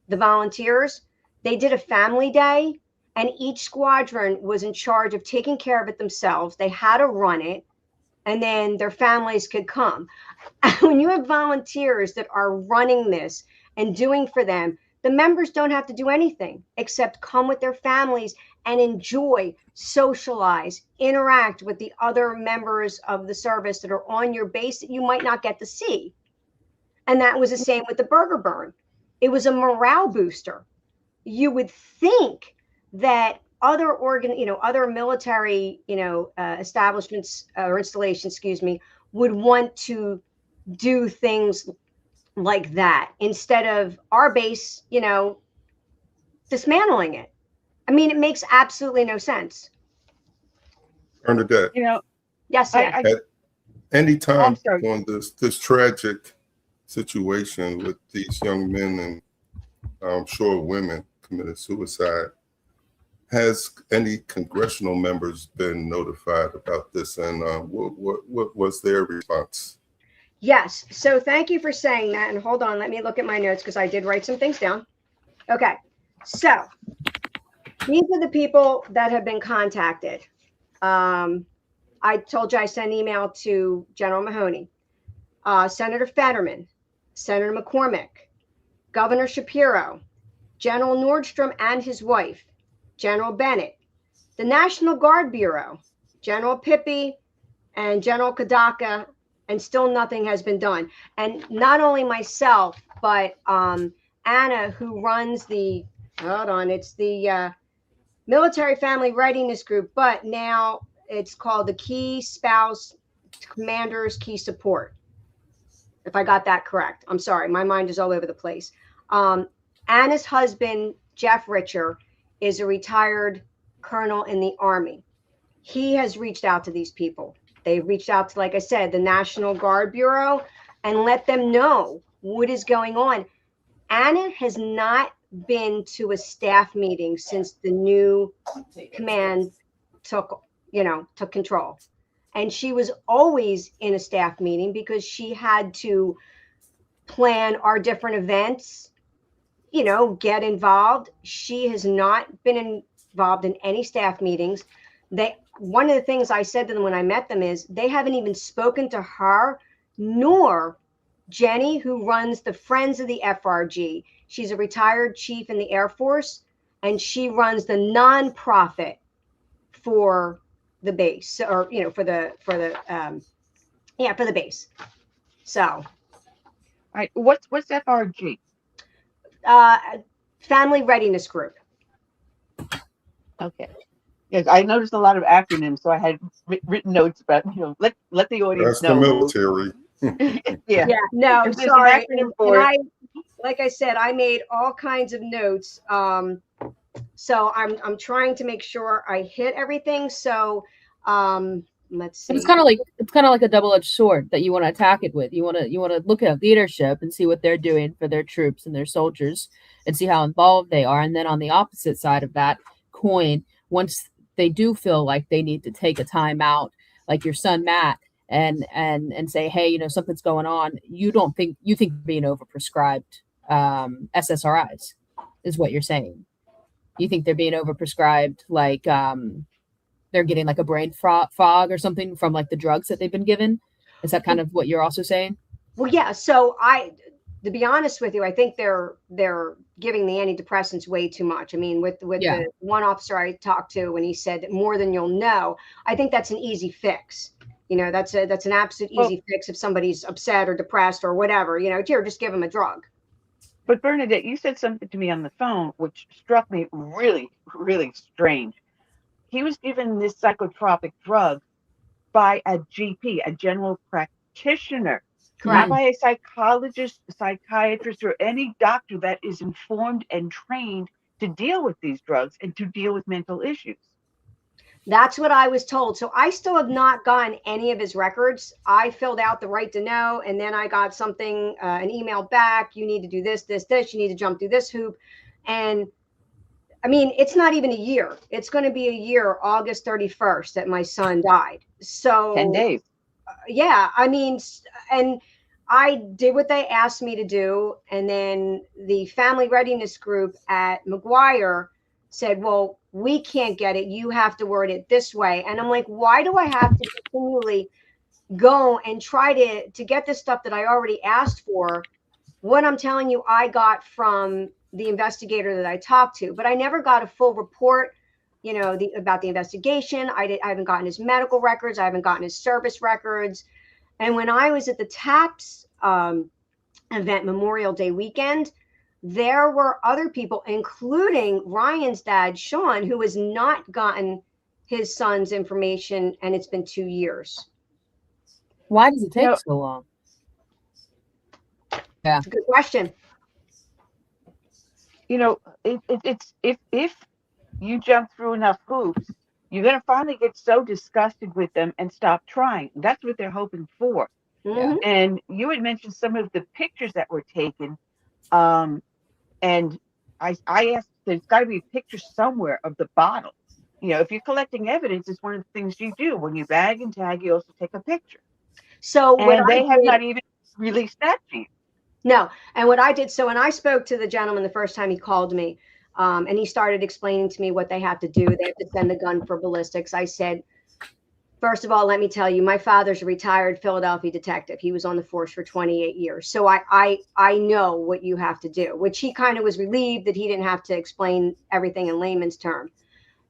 the volunteers, they did a family day, and each squadron was in charge of taking care of it themselves. They had to run it, and then their families could come. When you have volunteers that are running this and doing for them, the members don't have to do anything except come with their families and enjoy, socialize, interact with the other members of the service that are on your base that you might not get to see. And that was the same with the burger burn. It was a morale booster. You would think that other military, establishments or installations, would want to do things like that instead of our base, dismantling it. I mean, it makes absolutely no sense. Bernadette. Yes. At any time on this tragic situation with these young men and I'm sure women committed suicide, has any congressional members been notified about this, and what was their response? Yes. So thank you for saying that. And hold on, let me look at my notes, because I did write some things down. Okay. So these are the people that have been contacted. I told you I sent an email to General Mahoney, Senator Fetterman, Senator McCormick, Governor Shapiro, General Nordstrom and his wife, General Bennett, the National Guard Bureau, General Pippi, and General Kadaka, and still nothing has been done. And not only myself, but Anna, who runs the, it's the Military Family Readiness Group, but now it's called the Key Spouse Commanders Key Support. If I got that correct. I'm sorry, my mind is all over the place. Anna's husband, Jeff Richer, is a retired colonel in the Army. He has reached out to these people. They reached out to, like I said, the National Guard Bureau, and let them know what is going on. Anna has not been to a staff meeting since the new command took control. And she was always in a staff meeting because she had to plan our different events, get involved. She has not been involved in any staff meetings. One of the things I said to them when I met them is they haven't even spoken to her, nor Jenny, who runs the Friends of the FRG. She's a retired chief in the Air Force, and she runs the nonprofit for the base, or for the base. So, all right, what's FRG? Family Readiness Group. Okay. Yes, I noticed a lot of acronyms, so I had written notes, but let the audience know. That's the military. Yeah. No, sorry. Like I said, I made all kinds of notes. So I'm trying to make sure I hit everything. So let's see. It's kind of like a double-edged sword that you want to attack it with. You want to look at leadership and see what they're doing for their troops and their soldiers, and see how involved they are. And then on the opposite side of that coin, once they do feel like they need to take a time out, like your son Matt, and say, hey, something's going on, you think being overprescribed SSRIs is what you're saying. You think they're being overprescribed, like they're getting like a brain fog or something from like the drugs that they've been given? Is that kind of what you're also saying? Well, yeah. So to be honest with you, I think they're giving the antidepressants way too much. I mean, with Yeah. the one officer I talked to, when he said more than you'll know, I think that's an easy fix. You know, that's an absolute easy fix if somebody's upset or depressed or whatever. You know, here, just give them a drug. But Bernadette, you said something to me on the phone which struck me really, really strange. He was given this psychotropic drug by a GP, a general practitioner, not Correct. by a psychologist, psychiatrist, or any doctor that is informed and trained to deal with these drugs and to deal with mental issues. That's what I was told. So I still have not gotten any of his records. I filled out the right to know, and then I got something, an email back. You need to do this, this, this. You need to jump through this hoop. And I mean, it's not even a year. It's going to be a year, August 31st, that my son died. So 10 days. Yeah, I mean, and I did what they asked me to do. And then the family readiness group at McGuire said, well, we can't get it. You have to word it this way. And I'm like, why do I have to continually go and try to get this stuff that I already asked for? What I'm telling you, I got from the investigator that I talked to, but I never got a full report, you know, about the investigation. I haven't gotten his medical records. I haven't gotten his service records. And when I was at the TAPS event, Memorial Day weekend, there were other people, including Ryan's dad, Sean, who has not gotten his son's information, and it's been 2 years. Why does it take so long? Yeah, it's a good question. You know, it's if you jump through enough hoops, you're going to finally get so disgusted with them and stop trying. That's what they're hoping for. Mm-hmm. And you had mentioned some of the pictures that were taken. And I asked, there's got to be a picture somewhere of the bottle. You know, if you're collecting evidence, it's one of the things you do. When you bag and tag, you also take a picture. So and they have not even released that to you. No. And what I did, so when I spoke to the gentleman the first time he called me, and he started explaining to me what they have to do, they have to send the gun for ballistics. I said, first of all, let me tell you, my father's a retired Philadelphia detective. He was on the force for 28 years. So I know what you have to do, which he kind of was relieved that he didn't have to explain everything in layman's terms.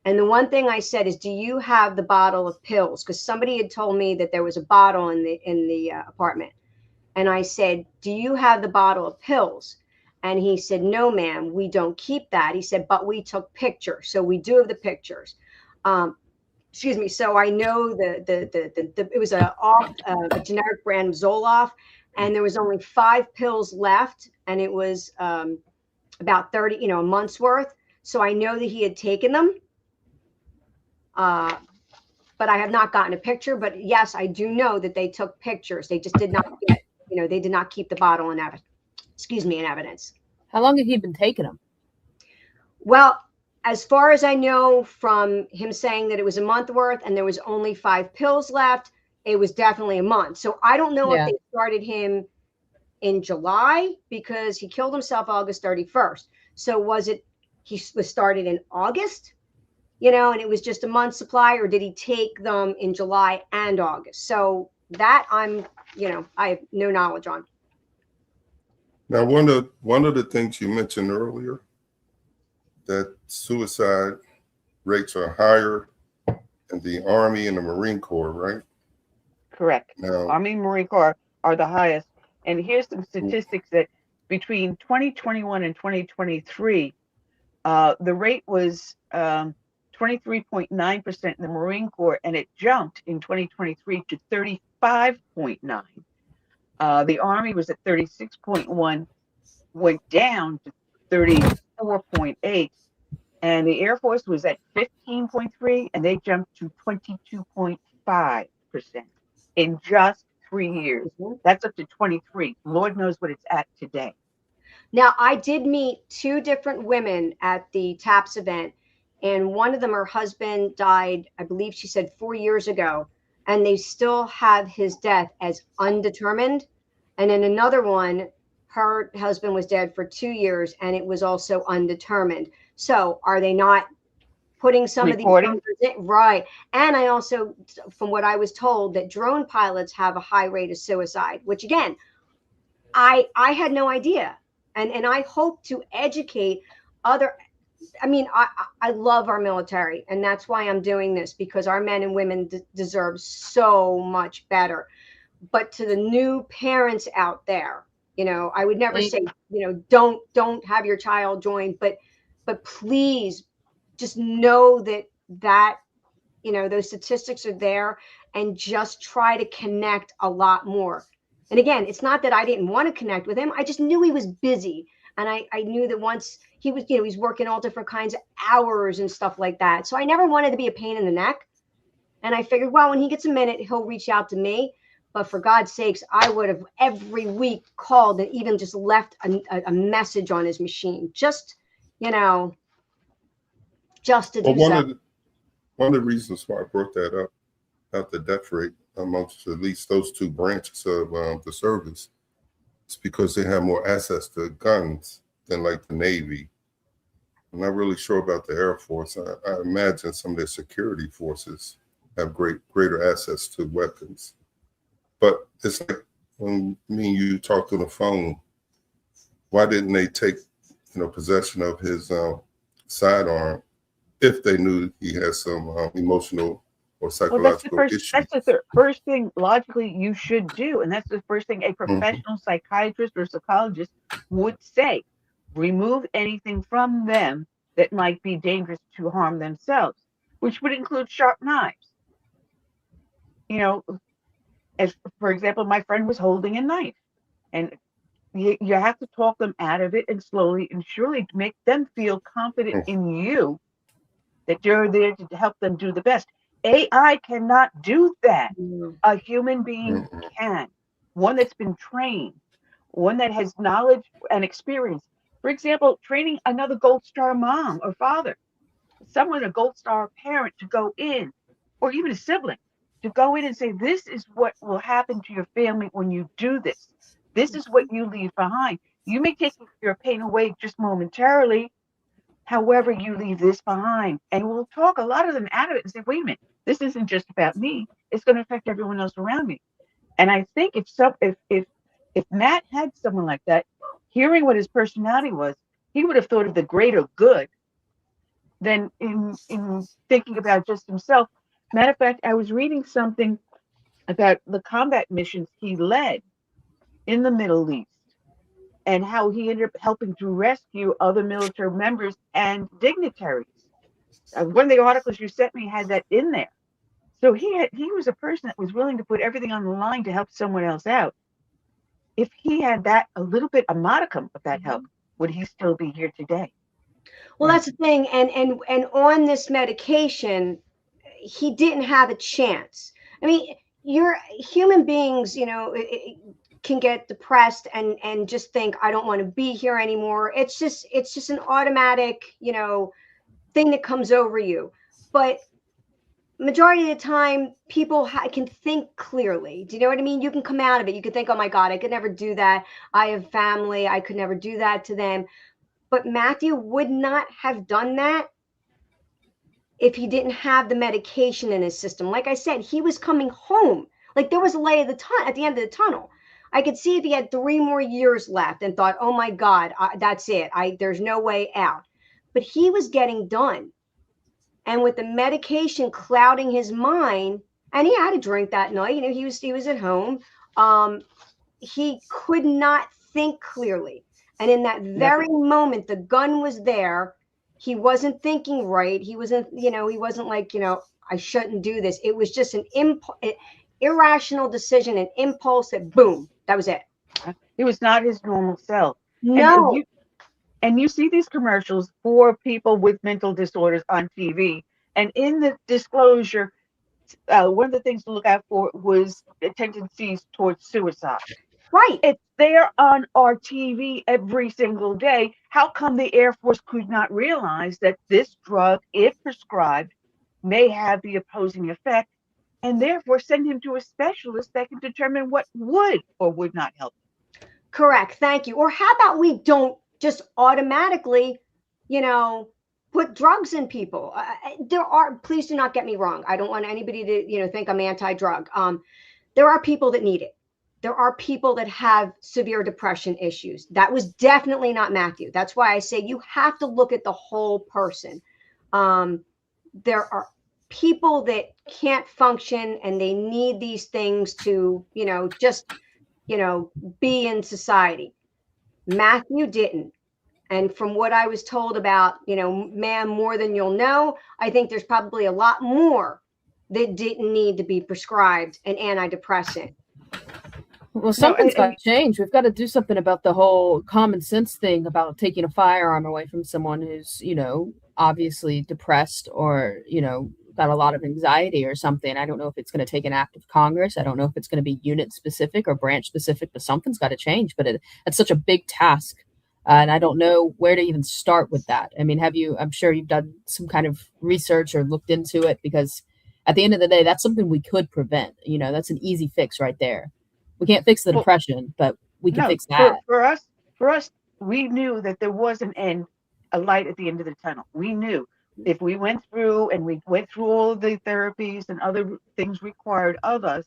And the one thing I said is, do you have the bottle of pills? Because somebody had told me that there was a bottle in the apartment. And I said, do you have the bottle of pills? And he said, no, ma'am, we don't keep that. He said, but we took pictures. So we do have the pictures. Excuse me. So I know it was a generic brand of Zoloft, and there was only 5 pills left, and it was about 30, a month's worth. So I know that he had taken them. But I have not gotten a picture. But yes, I do know that they took pictures. They just did not get, they did not keep the bottle in evidence. In evidence. How long have he been taking them? Well, as far as I know from him saying that it was a month worth and there was only 5 pills left, it was definitely a month. So I don't know if they started him in July, because he killed himself August 31st. So was it, he was started in August, and it was just a month's supply, or did he take them in July and August? So that I have no knowledge on. Now, one of the things you mentioned earlier, that suicide rates are higher in the Army and the Marine Corps, right? Correct. Now, Army and Marine Corps are the highest. And here's some statistics that between 2021 and 2023, the rate was 23.9% in the Marine Corps, and it jumped in 2023 to 35.9%. The Army was at 36.1%, went down to 34.8%, and the Air Force was at 15.3%, and they jumped to 22.5% in just 3 years. That's up to 23. Lord knows what it's at today. Now, I did meet 2 different women at the TAPS event, and one of them, her husband died, I believe she said 4 years ago, and they still have his death as undetermined. And then another one, her husband was dead for 2 years, and it was also undetermined. So are they not putting some Reporting? of these numbers in? Right. And I also, from what I was told, that drone pilots have a high rate of suicide, which again, I had no idea. And I hope to educate other. I mean, I love our military, and that's why I'm doing this, because our men and women deserve so much better. But to the new parents out there, you know, I would never say, you know, don't have your child join, but please just know that you know, those statistics are there, and just try to connect a lot more. And again, it's not that I didn't want to connect with him. I just knew he was busy. And I knew that once he was, you know, he's working all different kinds of hours and stuff like that. So I never wanted to be a pain in the neck. And I figured, well, when he gets a minute, he'll reach out to me. But for God's sakes, I would have every week called and even just left a message on his machine. Just, you know, just to do something. One of the reasons why I brought that up, about the death rate amongst at least those two branches of the service, is because they have more access to guns than like the Navy. I'm not really sure about the Air Force. I imagine some of their security forces have greater access to weapons. But it's like when me and you talked on the phone, why didn't they take, you know, possession of his sidearm if they knew he had some emotional or psychological issues? That's the first thing logically you should do. And that's the first thing a professional psychiatrist or psychologist would say. Remove anything from them that might be dangerous to harm themselves, which would include sharp knives. You know, as for example, my friend was holding a knife, and you have to talk them out of it, and slowly and surely make them feel confident in you, that you're there to help them do the best. AI cannot do that. A human being can. One that's been trained, one that has knowledge and experience. For example, training another Gold Star mom or father, someone, a Gold Star parent, to go in, or even a sibling, to go in and say, this is what will happen to your family when you do this. This is what you leave behind. You may take your pain away just momentarily. However, you leave this behind. And we'll talk a lot of them out of it and say, wait a minute, this isn't just about me. It's going to affect everyone else around me. And I think if Matt had someone like that, hearing what his personality was, he would have thought of the greater good than in thinking about just himself. Matter of fact, I was reading something about the combat missions he led in the Middle East and how he ended up helping to rescue other military members and dignitaries. One of the articles you sent me had that in there. So he was a person that was willing to put everything on the line to help someone else out. If he had that, a modicum of that help, would he still be here today? Well, that's the thing. And on this medication, he didn't have a chance. I mean, you're human beings, you know, can get depressed and just think, I don't want to be here anymore. It's just an automatic, you know, thing that comes over you. But majority of the time, people can think clearly. Do you know what I mean? You can come out of it. You can think, oh my God, I could never do that. I have family. I could never do that to them. But Matthew would not have done that if he didn't have the medication in his system. Like I said, he was coming home. Like there was a light at the end of the tunnel. I could see if he had 3 more years left and thought, oh my God, that's it. There's no way out. But he was getting done. And with the medication clouding his mind, and he had a drink that night, you know, he was at home. He could not think clearly. And in that very moment, the gun was there. He wasn't thinking right. He wasn't like, you know, I shouldn't do this. It was just an irrational decision, an impulse that boom, that was it. He was not his normal self. No. And you see these commercials for people with mental disorders on TV. And in the disclosure, one of the things to look out for was tendencies towards suicide. Right. It's there on our TV every single day. How come the Air Force could not realize that this drug, if prescribed, may have the opposing effect, and therefore send him to a specialist that can determine what would or would not help him? Correct. Thank you. Or how about we don't just automatically, you know, put drugs in people. There are, please do not get me wrong. I don't want anybody to, think I'm anti-drug. There are people that need it. There are people that have severe depression issues. That was definitely not Matthew. That's why I say you have to look at the whole person. There are people that can't function and they need these things to, just, be in society. Matthew didn't. And from what I was told about, man, more than you'll know, I think there's probably a lot more that didn't need to be prescribed an antidepressant. Well, something's got to change. We've got to do something about the whole common sense thing about taking a firearm away from someone who's, obviously depressed or, got a lot of anxiety or something. I don't know if it's going to take an act of Congress. I don't know if it's going to be unit specific or branch specific, but something's got to change. But it's such a big task. And I don't know where to even start with that. I mean, I'm sure you've done some kind of research or looked into it, because at the end of the day, that's something we could prevent. That's an easy fix right there. We can't fix the depression, but we can fix that. For us, we knew that there was a light at the end of the tunnel. We knew if we went through all of the therapies and other things required of us,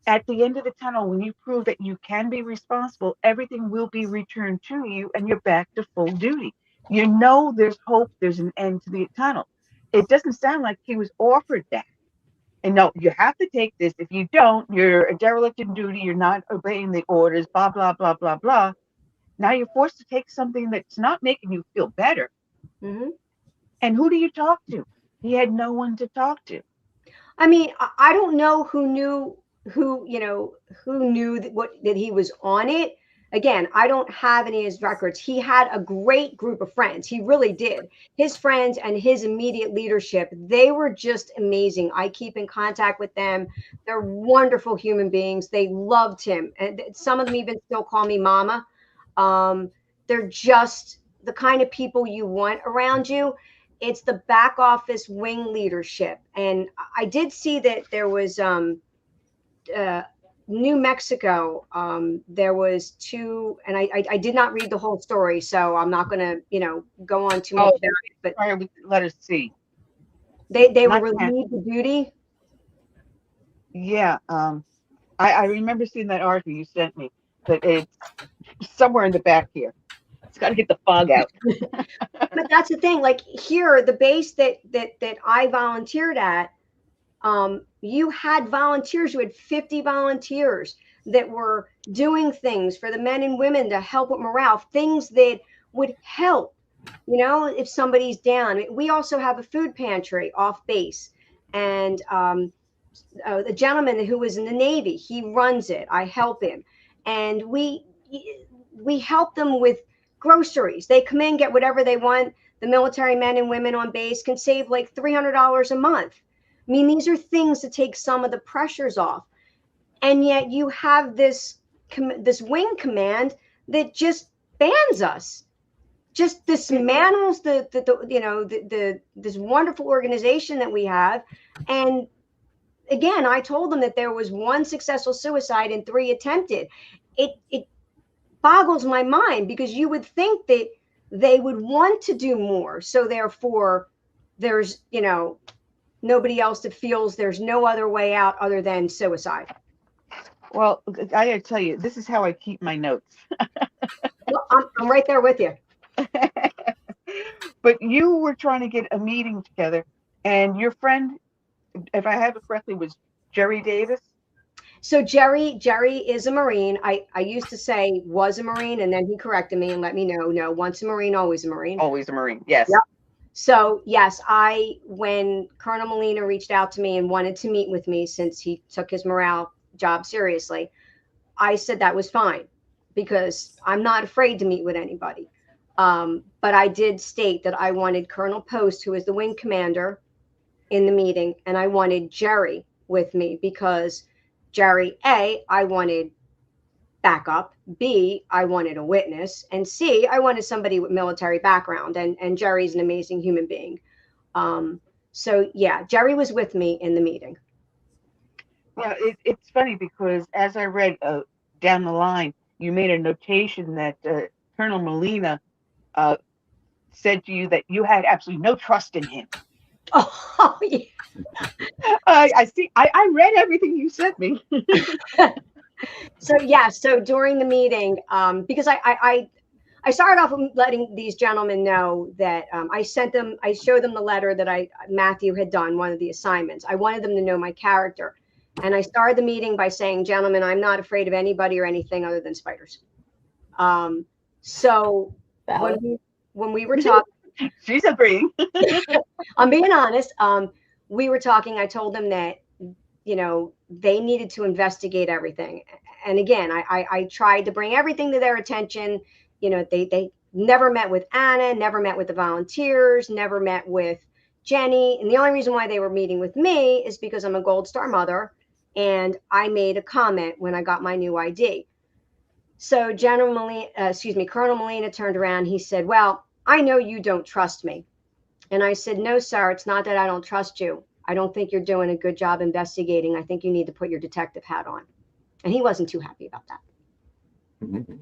at the end of the tunnel, when you prove that you can be responsible, everything will be returned to you and you're back to full duty. There's hope, there's an end to the tunnel. It doesn't sound like he was offered that. And no, you have to take this. If you don't, you're a derelict in duty. You're not obeying the orders, blah, blah, blah, blah, blah. Now you're forced to take something that's not making you feel better. Mm-hmm. And who do you talk to? He had no one to talk to. I mean, I don't know who knew that he was on it. Again, I don't have any of his records. He had a great group of friends. He really did. His friends and his immediate leadership, they were just amazing. I keep in contact with them. They're wonderful human beings. They loved him. And some of them even still call me mama. They're just the kind of people you want around you. It's the back office wing leadership. And I did see that there was New Mexico, there was two, and I did not read the whole story, so I'm not going to, go on too much. But let us see. They were relieved of duty. Yeah, I remember seeing that article you sent me, but it's somewhere in the back here. It's got to get the fog out. But that's the thing. Like here, the base that I volunteered at, you had volunteers. You had 50 volunteers that were doing things for the men and women to help with morale, things that would help, if somebody's down. We also have a food pantry off base, and the gentleman who was in the Navy, he runs it. I help him, and we help them with groceries. They come in, get whatever they want. The military men and women on base can save like $300 a month. I mean, these are things to take some of the pressures off. And yet you have this wing command that just bans us, just dismantles this wonderful organization that we have. And again, I told them that there was 1 successful suicide and 3 attempted. It boggles my mind, because you would think that they would want to do more. So therefore, there's, nobody else that feels there's no other way out other than suicide. Well, I gotta tell you, this is how I keep my notes. Well, I'm right there with you. But you were trying to get a meeting together, and your friend, if I have it correctly, was Jerry Davis. So Jerry is a Marine. I used to say was a Marine, and then he corrected me and let me know, no, once a Marine, always a Marine. Always a Marine, yes. Yep. So yes, when Colonel Molina reached out to me and wanted to meet with me, since he took his morale job seriously, I said that was fine, because I'm not afraid to meet with anybody. But I did state that I wanted Colonel Post, who is the wing commander, in the meeting, and I wanted Jerry with me, because Jerry, A, I wanted backup, B, I wanted a witness, and C, I wanted somebody with military background, and Jerry's an amazing human being. So yeah, Jerry was with me in the meeting. Well, it's funny, because as I read down the line, you made a notation that Colonel Molina said to you that you had absolutely no trust in him. Oh, yeah. I see. I read everything you sent me. So yeah, so during the meeting, because I started off with letting these gentlemen know that I showed them the letter that Matthew had done, one of the assignments. I wanted them to know my character. And I started the meeting by saying, gentlemen, I'm not afraid of anybody or anything other than spiders. So when we were talking, she's agreeing. I'm being honest. We were talking, I told them that, you know, they needed to investigate everything. And again, I tried to bring everything to their attention. You know, they never met with Anna, never met with the volunteers, never met with Jenny. And the only reason why they were meeting with me is because I'm a Gold Star mother. And I made a comment when I got my new ID. So Colonel Molina turned around. He said, well, I know you don't trust me. And I said, no, sir, it's not that I don't trust you. I don't think you're doing a good job investigating. I think you need to put your detective hat on. And he wasn't too happy about that. Mhm.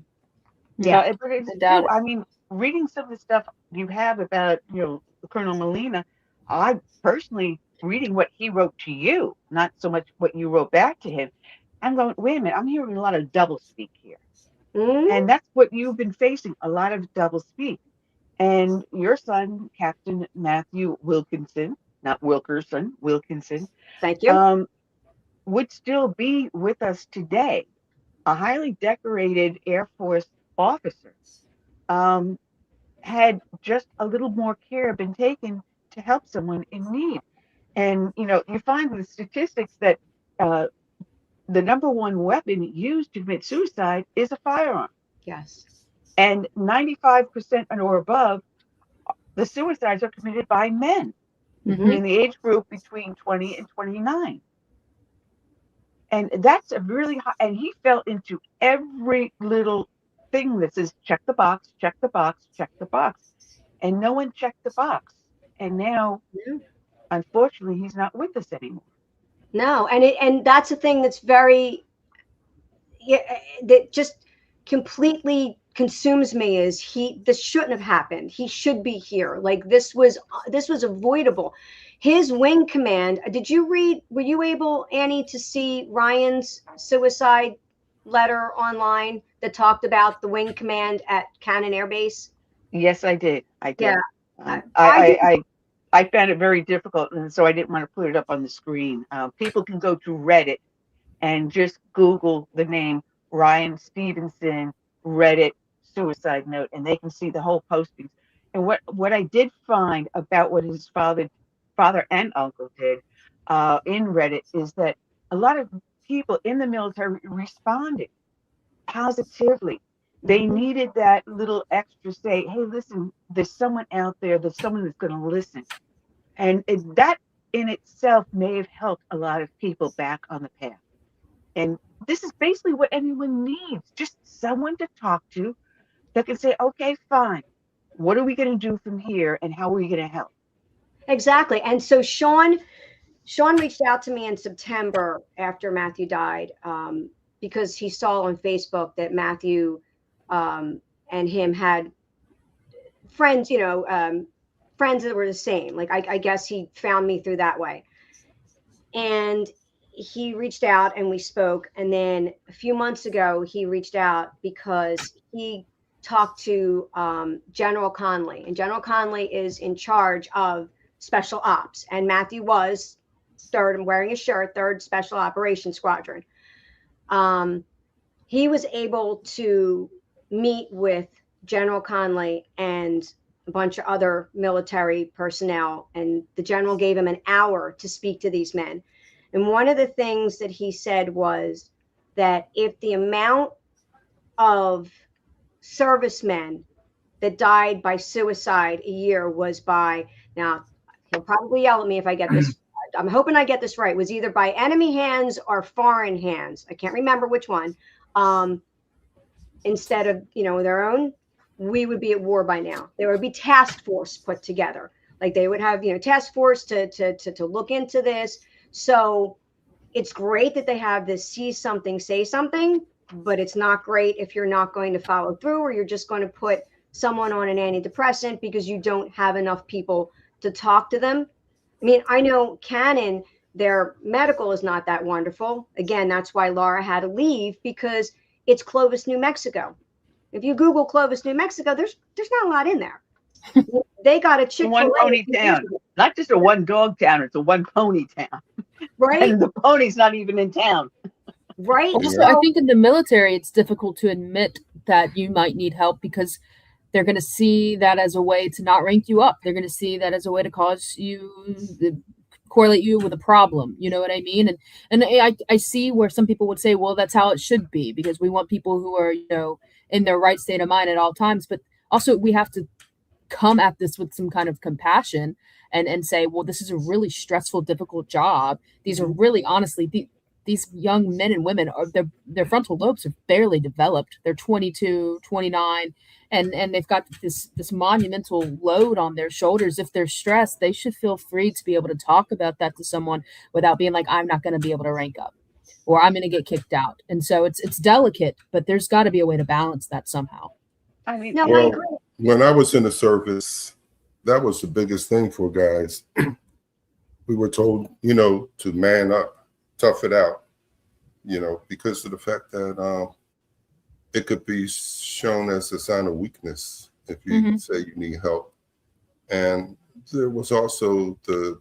Yeah, but it's true. I mean, reading some of the stuff you have about, you know, Colonel Molina, I personally reading what he wrote to you, not so much what you wrote back to him. I'm going, wait a minute, I'm hearing a lot of double speak here. Mm-hmm. And that's what you've been facing, a lot of double speak. And your son, Captain Matthew Wilkinson, not Wilkerson, Wilkinson, Thank you. would still be with us today. A highly decorated Air Force officer. Had just a little more care been taken to help someone in need. And, you know, you find the statistics that the number one weapon used to commit suicide is a firearm. Yes. And 95% or above, the suicides are committed by men in the age group between 20 and 29. And that's a really high, and he fell into every little thing that says, check the box, check the box, check the box. And no one checked the box. And now, unfortunately, he's not with us anymore. No, and that's a thing that's very, that just completely consumes me is this shouldn't have happened. He should be here. Like this was avoidable. His wing command, were you able, Annie, to see Ryan's suicide letter online that talked about the wing command at Cannon Air Base? Yes, I did. I did. Yeah. I found it very difficult, and so I didn't want to put it up on the screen. People can go to Reddit and just Google the name Ryan Stevenson Reddit suicide note, and they can see the whole postings. And what I did find about what his father and uncle did in Reddit is that a lot of people in the military responded positively. They needed that little extra say, hey, listen, there's someone out there, there's someone that's going to listen. And that in itself may have helped a lot of people back on the path. And this is basically what anyone needs, just someone to talk to that can say, okay, fine. What are we going to do from here and how are we going to help? Exactly. And so Sean reached out to me in September after Matthew died, because he saw on Facebook that Matthew and him had friends, friends that were the same. Like, I guess he found me through that way. And he reached out and we spoke. And then a few months ago, he reached out because he talked to General Conley. And General Conley is in charge of special ops. And Matthew was I'm wearing a shirt, 3rd Special Operations Squadron. He was able to meet with General Conley and a bunch of other military personnel, and the general gave him an hour to speak to these men. And one of the things that he said was that if the amount of servicemen that died by suicide a year was by, now he'll probably yell at me if I get this, I'm hoping I get this right, was either by enemy hands or foreign hands. I can't remember which one. Instead of, their own, we would be at war by now. There would be task force put together. Like they would have, task force to look into this. So it's great that they have this see something, say something, but it's not great if you're not going to follow through or you're just going to put someone on an antidepressant because you don't have enough people to talk to them. I mean, I know Canon, their medical is not that wonderful. Again, that's why Laura had to leave, because it's Clovis, New Mexico. If you Google Clovis, New Mexico, there's not a lot in there. They got a Chick-fil-A. One pony town, not just a one dog town. It's a one pony town, right? And the pony's not even in town, right? Also, I think in the military, it's difficult to admit that you might need help because they're going to see that as a way to not rank you up. They're going to see that as a way to cause you, correlate you with a problem. You know what I mean? And I see where some people would say, well, that's how it should be, because we want people who are, in their right state of mind at all times. But also we have to come at this with some kind of compassion and say, well, this is a really stressful, difficult job. These are really, honestly, these young men and women are, their frontal lobes are barely developed. They're 22, 29, and they've got this monumental load on their shoulders. If they're stressed, they should feel free to be able to talk about that to someone without being like, I'm not going to be able to rank up, or I'm going to get kicked out. And so it's delicate, but there's got to be a way to balance that somehow. I mean, No, well, when I was in the service, that was the biggest thing for guys. We were told, to man up, tough it out, because of the fact that it could be shown as a sign of weakness if you say you need help. And there was also the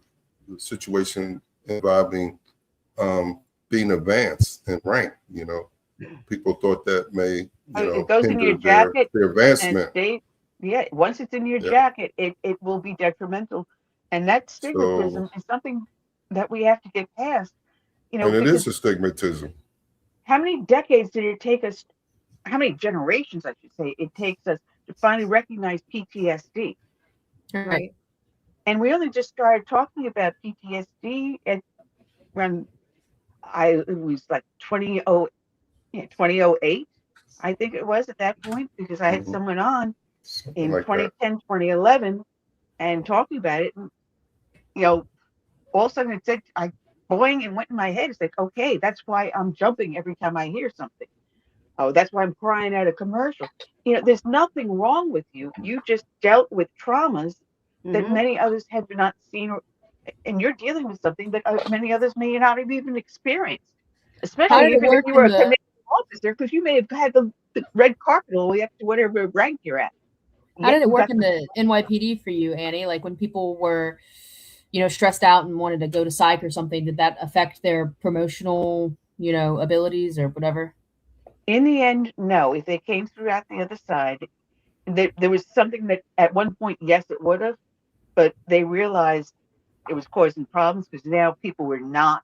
situation involving being advanced in rank. People thought that may, it goes in your jacket, their advancement. Once it's in your jacket, it will be detrimental. And that stigmatism is something that we have to get past. And it is a stigmatism. How many decades did it take us? How many generations, I should say, it takes us to finally recognize PTSD? Right. And we only just started talking about PTSD when it was like 2008, I think it was at that point, because I had someone on in like 2010, 2011, and talking about it. And, all of a sudden it said, boing, and went in my head. It's like, okay, that's why I'm jumping every time I hear something. Oh, that's why I'm crying at a commercial. There's nothing wrong with you. You just dealt with traumas that many others have not seen, and you're dealing with something that many others may not have even experienced. Especially if you were a commissioned officer, because you may have had the red carpet all the way up to whatever rank you're at. How did it work in the NYPD for you, Annie? Like when people were, stressed out and wanted to go to psych or something, did that affect their promotional, abilities or whatever? In the end, no. If they came through out the other side, there was something that at one point, yes, it would have, but they realized it was causing problems because now people were not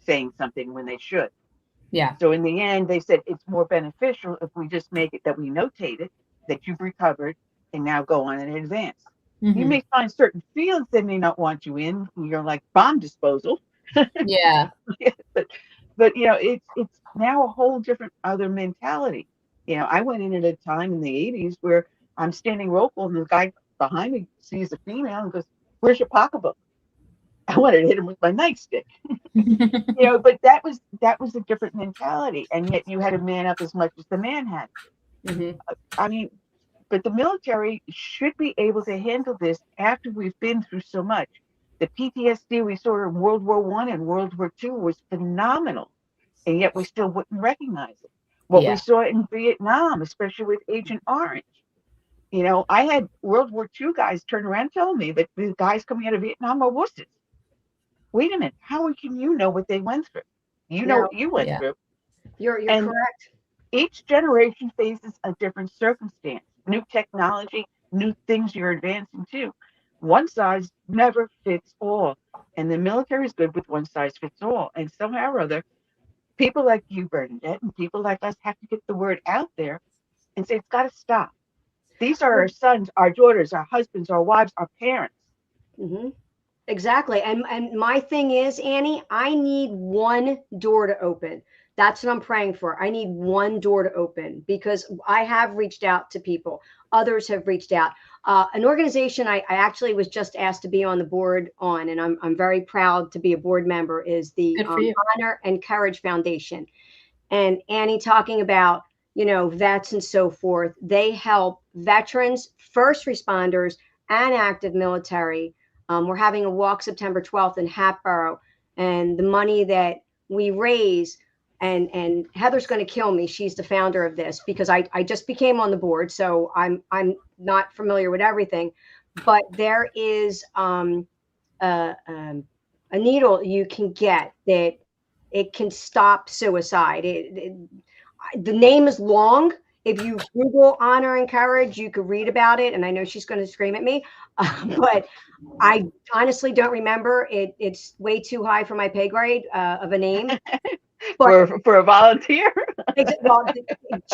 saying something when they should. Yeah. So in the end, they said it's more beneficial if we just make it that we notate it, that you've recovered, and now go on and advance. You may find certain fields they may not want you in. You're like bomb disposal. Yeah. But it's now a whole different other mentality. I went in at a time in the 80s where I'm standing roll call and the guy behind me sees a female and goes, "Where's your pocketbook?" I wanted to hit him with my nightstick. But that was a different mentality, and yet you had to man up as much as the man had. I mean, but the military should be able to handle this after we've been through so much. The PTSD we saw in World War I and World War II was phenomenal, and yet we still wouldn't recognize it. What we saw in Vietnam, especially with Agent Orange. I had World War II guys turn around telling me that the guys coming out of Vietnam are wusses. Wait a minute, how can you know what they went through? You know what you went through. You're correct. Each generation faces a different circumstance, new technology, new things you're advancing to. One size never fits all. And the military is good with one size fits all. And somehow or other, people like you, Bernadette, and people like us have to get the word out there and say, it's got to stop. These are our sons, our daughters, our husbands, our wives, our parents. Exactly. And my thing is, Annie, I need one door to open. That's what I'm praying for. I need one door to open because I have reached out to people. Others have reached out. An organization I actually was just asked to be on the board on, and I'm very proud to be a board member, is the Honor and Courage Foundation. And Annie, talking about vets and so forth. They help veterans, first responders, and active military. We're having a walk September 12th in Hatboro, and the money that we raise, and Heather's going to kill me. She's the founder of this because I just became on the board, so I'm not familiar with everything. But there is a needle you can get that it can stop suicide. The name is long. If you Google Honor and Courage, you could read about it. And I know she's going to scream at me, but I honestly don't remember it. It's way too high for my pay grade of a name. But, for a volunteer? Well,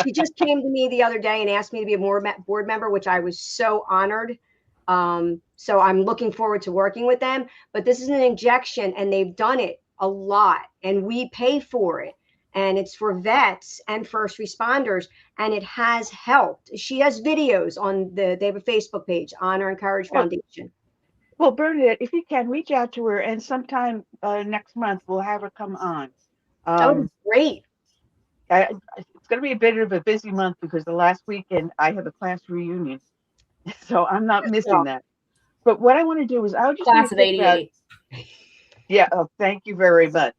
she just came to me the other day and asked me to be a board member, which I was so honored. So I'm looking forward to working with them. But this is an injection, and they've done it a lot, and we pay for it. And it's for vets and first responders, and it has helped. She has videos they have a Facebook page, Honor and Courage Foundation. Well, Bernadette, if you can, reach out to her, and sometime next month we'll have her come on. That would be great. It's going to be a bit of a busy month because the last weekend I have a class reunion, so I'm not missing that. But what I want to do is I'll just class of '88. Yeah. Oh, thank you very much.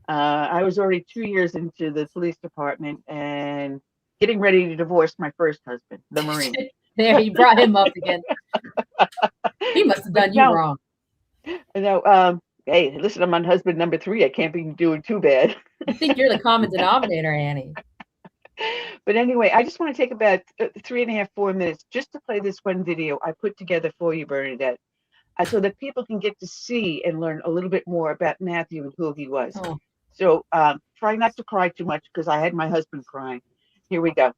I was already 2 years into the police department and getting ready to divorce my first husband, the Marine. There, you brought him up again. He must have done you wrong. No, hey, listen, I'm on husband number 3. I can't be doing too bad. I think you're the common denominator, Annie. But anyway, I just want to take about 3.5, 4 minutes just to play this one video I put together for you, Bernadette, so that people can get to see and learn a little bit more about Matthew and who he was. Oh. So try not to cry too much because I had my husband crying. Here we go.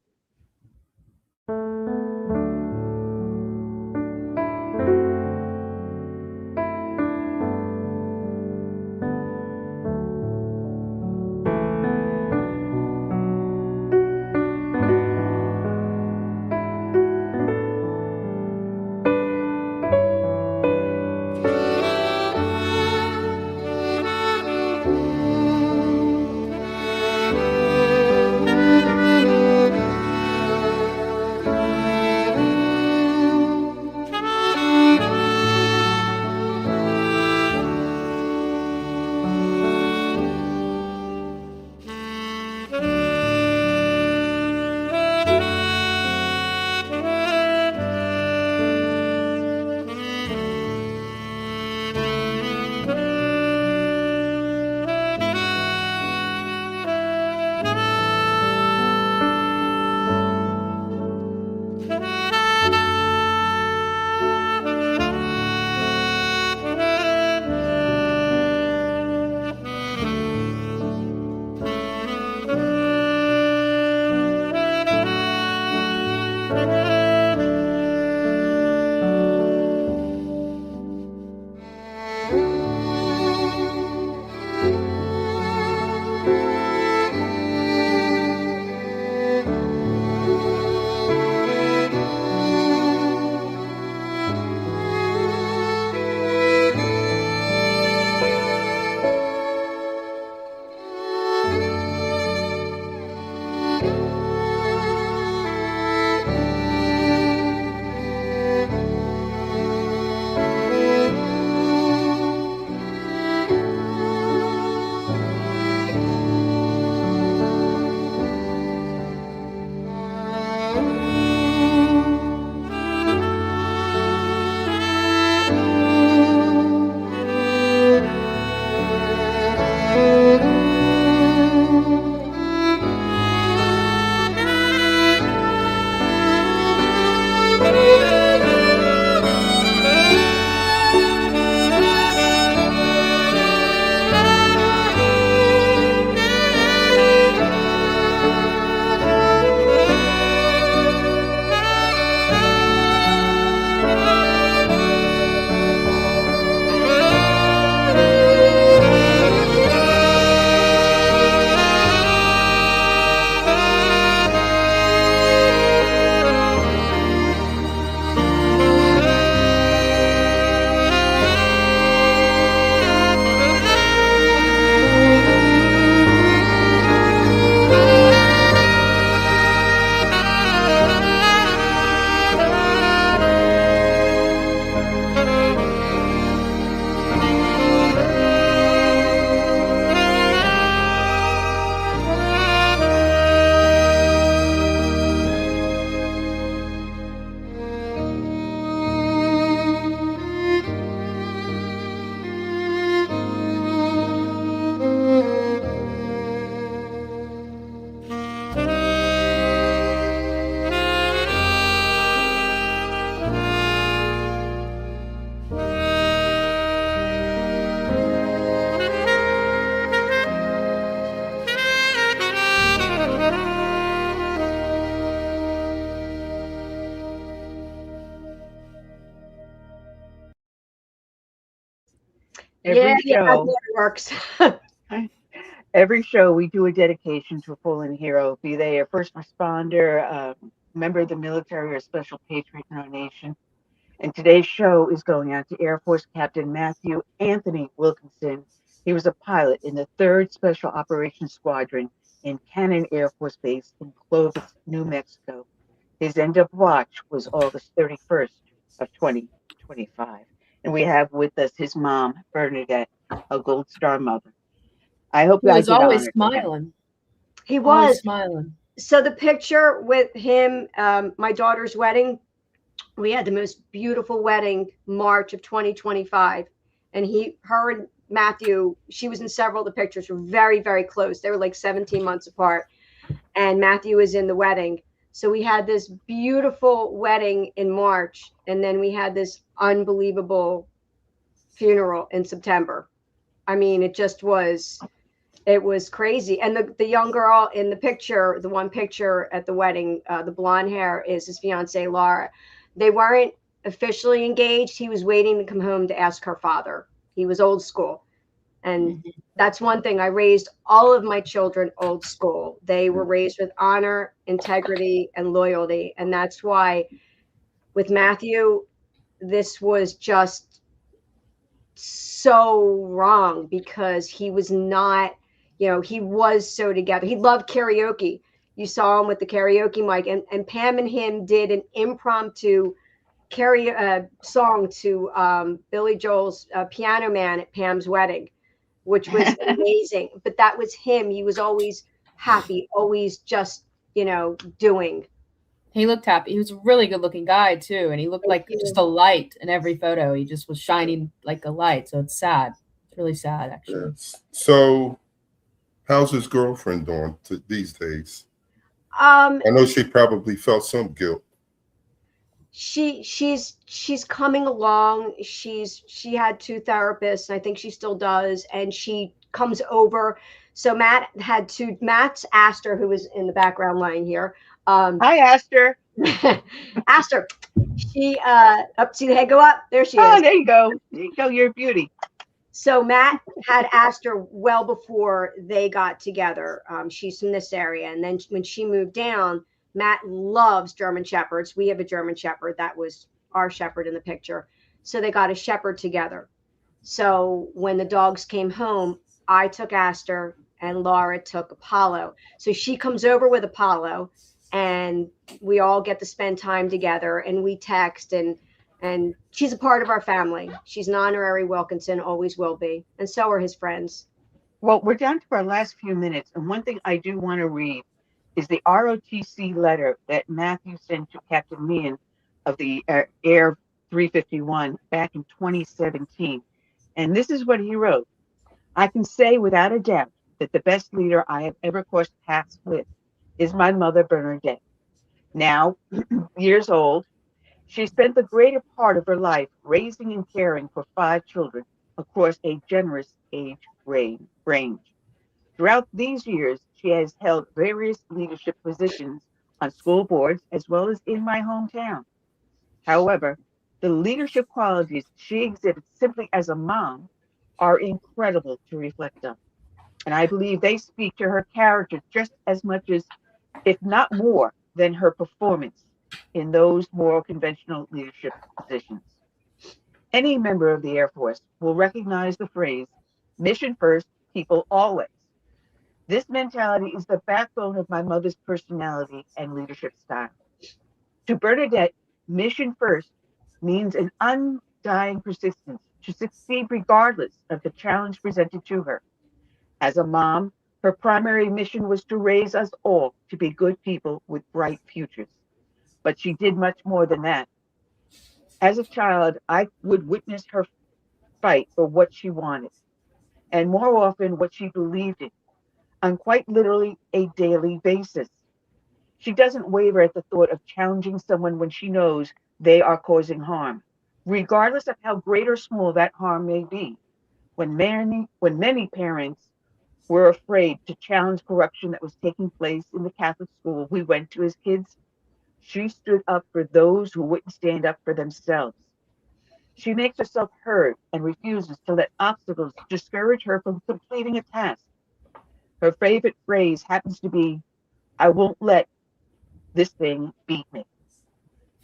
Every Yeah, that's show, how it works. every show, we do a dedication to a fallen hero, be they a first responder, member of the military, or special patriot in our nation. And today's show is going out to Air Force Captain Matthew Anthony Wilkinson. He was a pilot in the 3rd Special Operations Squadron in Cannon Air Force Base in Clovis, New Mexico. His end of watch was August 31st of 2025. And we have with us his mom, Bernadette, a Gold Star mother. I hope He I was did always honor to him. smiling. He Always was. smiling. So the picture with him, my daughter's wedding, we had the most beautiful wedding, March of 2025. And her and Matthew, she was in several of the pictures, were very, very close. They were like 17 months apart. And Matthew was in the wedding. So we had this beautiful wedding in March. And then we had this unbelievable funeral in September. I mean, it was crazy. And the young girl in the picture, the one picture at the wedding, the blonde hair, is his fiancee, Laura. They weren't officially engaged. He was waiting to come home to ask her father. He was old school. And that's one thing. I raised all of my children old school. They were raised with honor, integrity, and loyalty. And that's why with Matthew, this was just so wrong, because he was not, he was so together. He loved karaoke. You saw him with the karaoke mic, and Pam and him did an impromptu song to Billy Joel's Piano Man at Pam's wedding, which was amazing. But that was him. He was always happy, always just, doing. He looked happy. He was a really good looking guy too. And he looked like just a light in every photo. He just was shining like a light. So it's sad. It's really sad, actually. Yes. So how's his girlfriend doing these days? I know she probably felt some guilt. She's coming along. She had 2 therapists. I think she still does. And she comes over. So Matt's Aster, who was in the background line here. Hi, Aster. Aster. She see the head go up. There she is. Oh, there you go. There you go. You're a beauty. So Matt had Aster well before they got together. She's from this area. And then when she moved down, Matt loves German Shepherds. We have a German Shepherd. That was our Shepherd in the picture. So they got a Shepherd together. So when the dogs came home, I took Aster and Laura took Apollo. So she comes over with Apollo, and we all get to spend time together, and we text, and she's a part of our family. She's an honorary Wilkinson, always will be. And so are his friends. Well, we're down to our last few minutes. And one thing I do want to read is the ROTC letter that Matthew sent to Captain Meehan of the Air 351 back in 2017. And this is what he wrote. I can say without a doubt that the best leader I have ever crossed paths with is my mother, Bernadette. Now, years old, she spent the greater part of her life raising and caring for 5 children across a generous age range. Throughout these years, she has held various leadership positions on school boards as well as in my hometown. However, the leadership qualities she exhibits simply as a mom are incredible to reflect on. And I believe they speak to her character just as much as, if not more, than her performance in those more conventional leadership positions. Any member of the Air Force will recognize the phrase, mission first, people always. This mentality is the backbone of my mother's personality and leadership style. To Bernadette, mission first means an undying persistence to succeed regardless of the challenge presented to her. As a mom, her primary mission was to raise us all to be good people with bright futures. But she did much more than that. As a child, I would witness her fight for what she wanted, and more often what she believed in, on quite literally a daily basis. She doesn't waver at the thought of challenging someone when she knows they are causing harm, regardless of how great or small that harm may be. When many parents were afraid to challenge corruption that was taking place in the Catholic school we went to as kids, she stood up for those who wouldn't stand up for themselves. She makes herself heard and refuses to let obstacles discourage her from completing a task. Her favorite phrase happens to be, I won't let this thing beat me.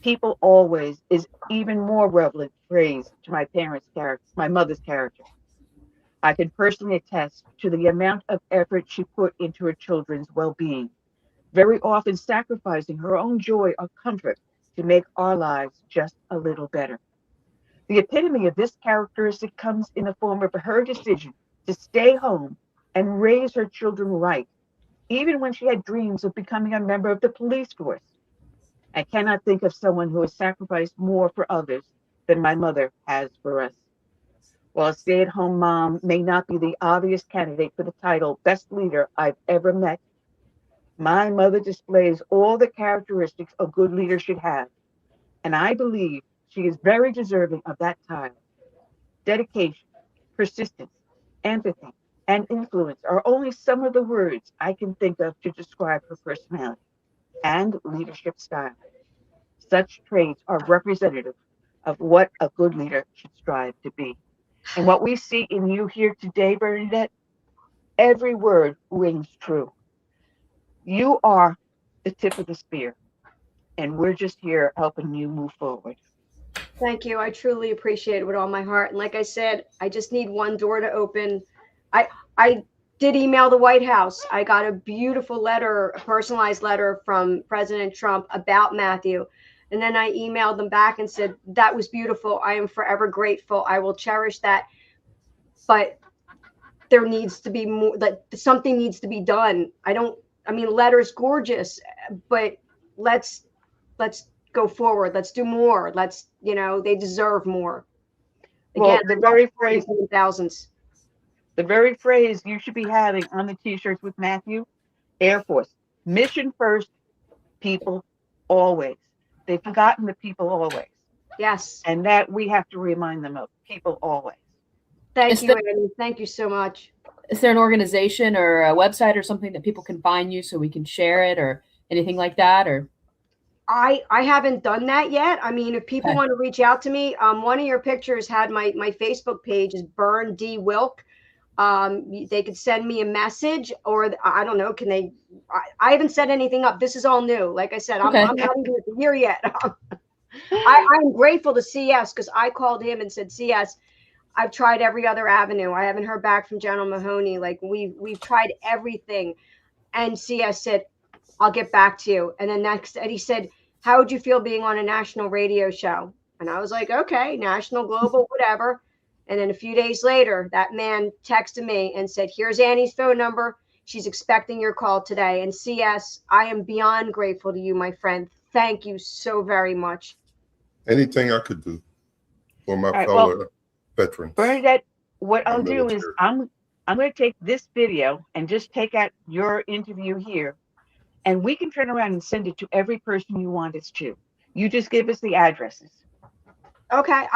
People always is even more relevant phrase to my parents' character, my mother's character. I can personally attest to the amount of effort she put into her children's well being, very often sacrificing her own joy or comfort to make our lives just a little better. The epitome of this characteristic comes in the form of her decision to stay home and raise her children right, even when she had dreams of becoming a member of the police force. I cannot think of someone who has sacrificed more for others than my mother has for us. While a stay at home mom may not be the obvious candidate for the title Best Leader I've ever met, my mother displays all the characteristics a good leader should have, and I believe she is very deserving of that title. Dedication, persistence, empathy, and influence are only some of the words I can think of to describe her personality and leadership style. Such traits are representative of what a good leader should strive to be. And what we see in you here today, Bernadette, every word rings true. You are the tip of the spear, and we're just here helping you move forward. Thank you. I truly appreciate it with all my heart. And like I said, I just need one door to open. I did email the White House. I got a beautiful letter, a personalized letter from President Trump about Matthew. And then I emailed them back and said, that was beautiful. I am forever grateful. I will cherish that. But there needs to be more, that something needs to be done. Letter's gorgeous, but let's go forward. Let's do more. They deserve more. Again, Well, the very phrase, thousands. the very phrase you should be having on the t-shirts with Matthew, Air Force, mission first, people always. They've forgotten the people always. Yes. And that we have to remind them of, people always. Thank you, Annie. Thank you so much. Is there an organization or a website or something that people can find you so we can share it or anything like that? Or I haven't done that yet. I mean, if people want to reach out to me, one of your pictures had my Facebook page is Bern D. Wilk. They could send me a message, or I don't know, can they? I haven't set anything up. This is all new. Like I said, I'm not even here yet. I'm grateful to CS because I called him and said, CS, I've tried every other avenue. I haven't heard back from General Mahoney. Like we've tried everything. And CS said, I'll get back to you. And then and he said, how would you feel being on a national radio show? And I was like, okay, national, global, whatever. And then a few days later, that man texted me and said, here's Annie's phone number. She's expecting your call today. And CS, I am beyond grateful to you, my friend. Thank you so very much. Anything I could do for my fellow veterans. Bernadette, what I'll do is I'm going to take this video and just take out your interview here, and we can turn around and send it to every person you want us to. You just give us the addresses. Okay.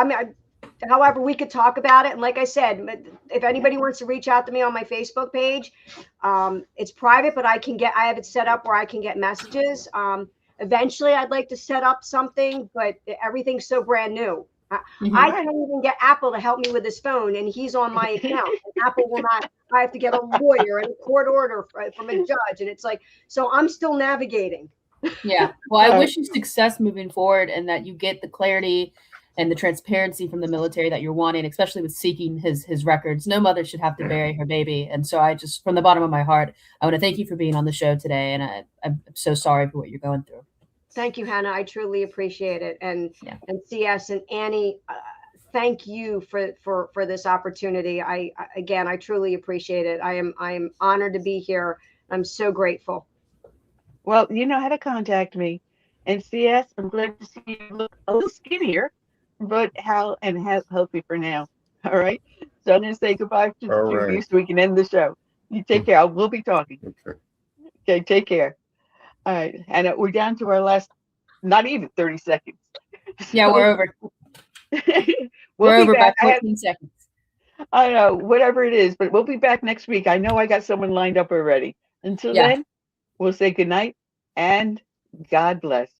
However, we could talk about it. And like I said, if anybody wants to reach out to me on my Facebook page, it's private, but I have it set up where I can get messages. Eventually, I'd like to set up something, but everything's so brand new. I can't even get Apple to help me with his phone, and he's on my account. Apple will not. I have to get a lawyer and a court order from a judge, and it's like, so I'm still navigating. Yeah. Well, I wish you success moving forward, and that you get the clarity and the transparency from the military that you're wanting, especially with seeking his records. No mother should have to bury her baby. And so I just, from the bottom of my heart, I want to thank you for being on the show today. And I'm so sorry for what you're going through. Thank you, Hannah. I truly appreciate it. And CS and Annie, thank you for this opportunity. I truly appreciate it. I am honored to be here. I'm so grateful. Well, you know how to contact me. And CS, I'm glad to see you look a little skinnier, but healthy for now. All right. So I'm going to say goodbye to you so we can end the show. You take care. We'll be talking. Okay. Take care. All right. And we're down to our last, not even 30 seconds. Yeah, we're over. We're over by 14 seconds. I know, whatever it is, but we'll be back next week. I know I got someone lined up already. Until then, we'll say good night and God bless.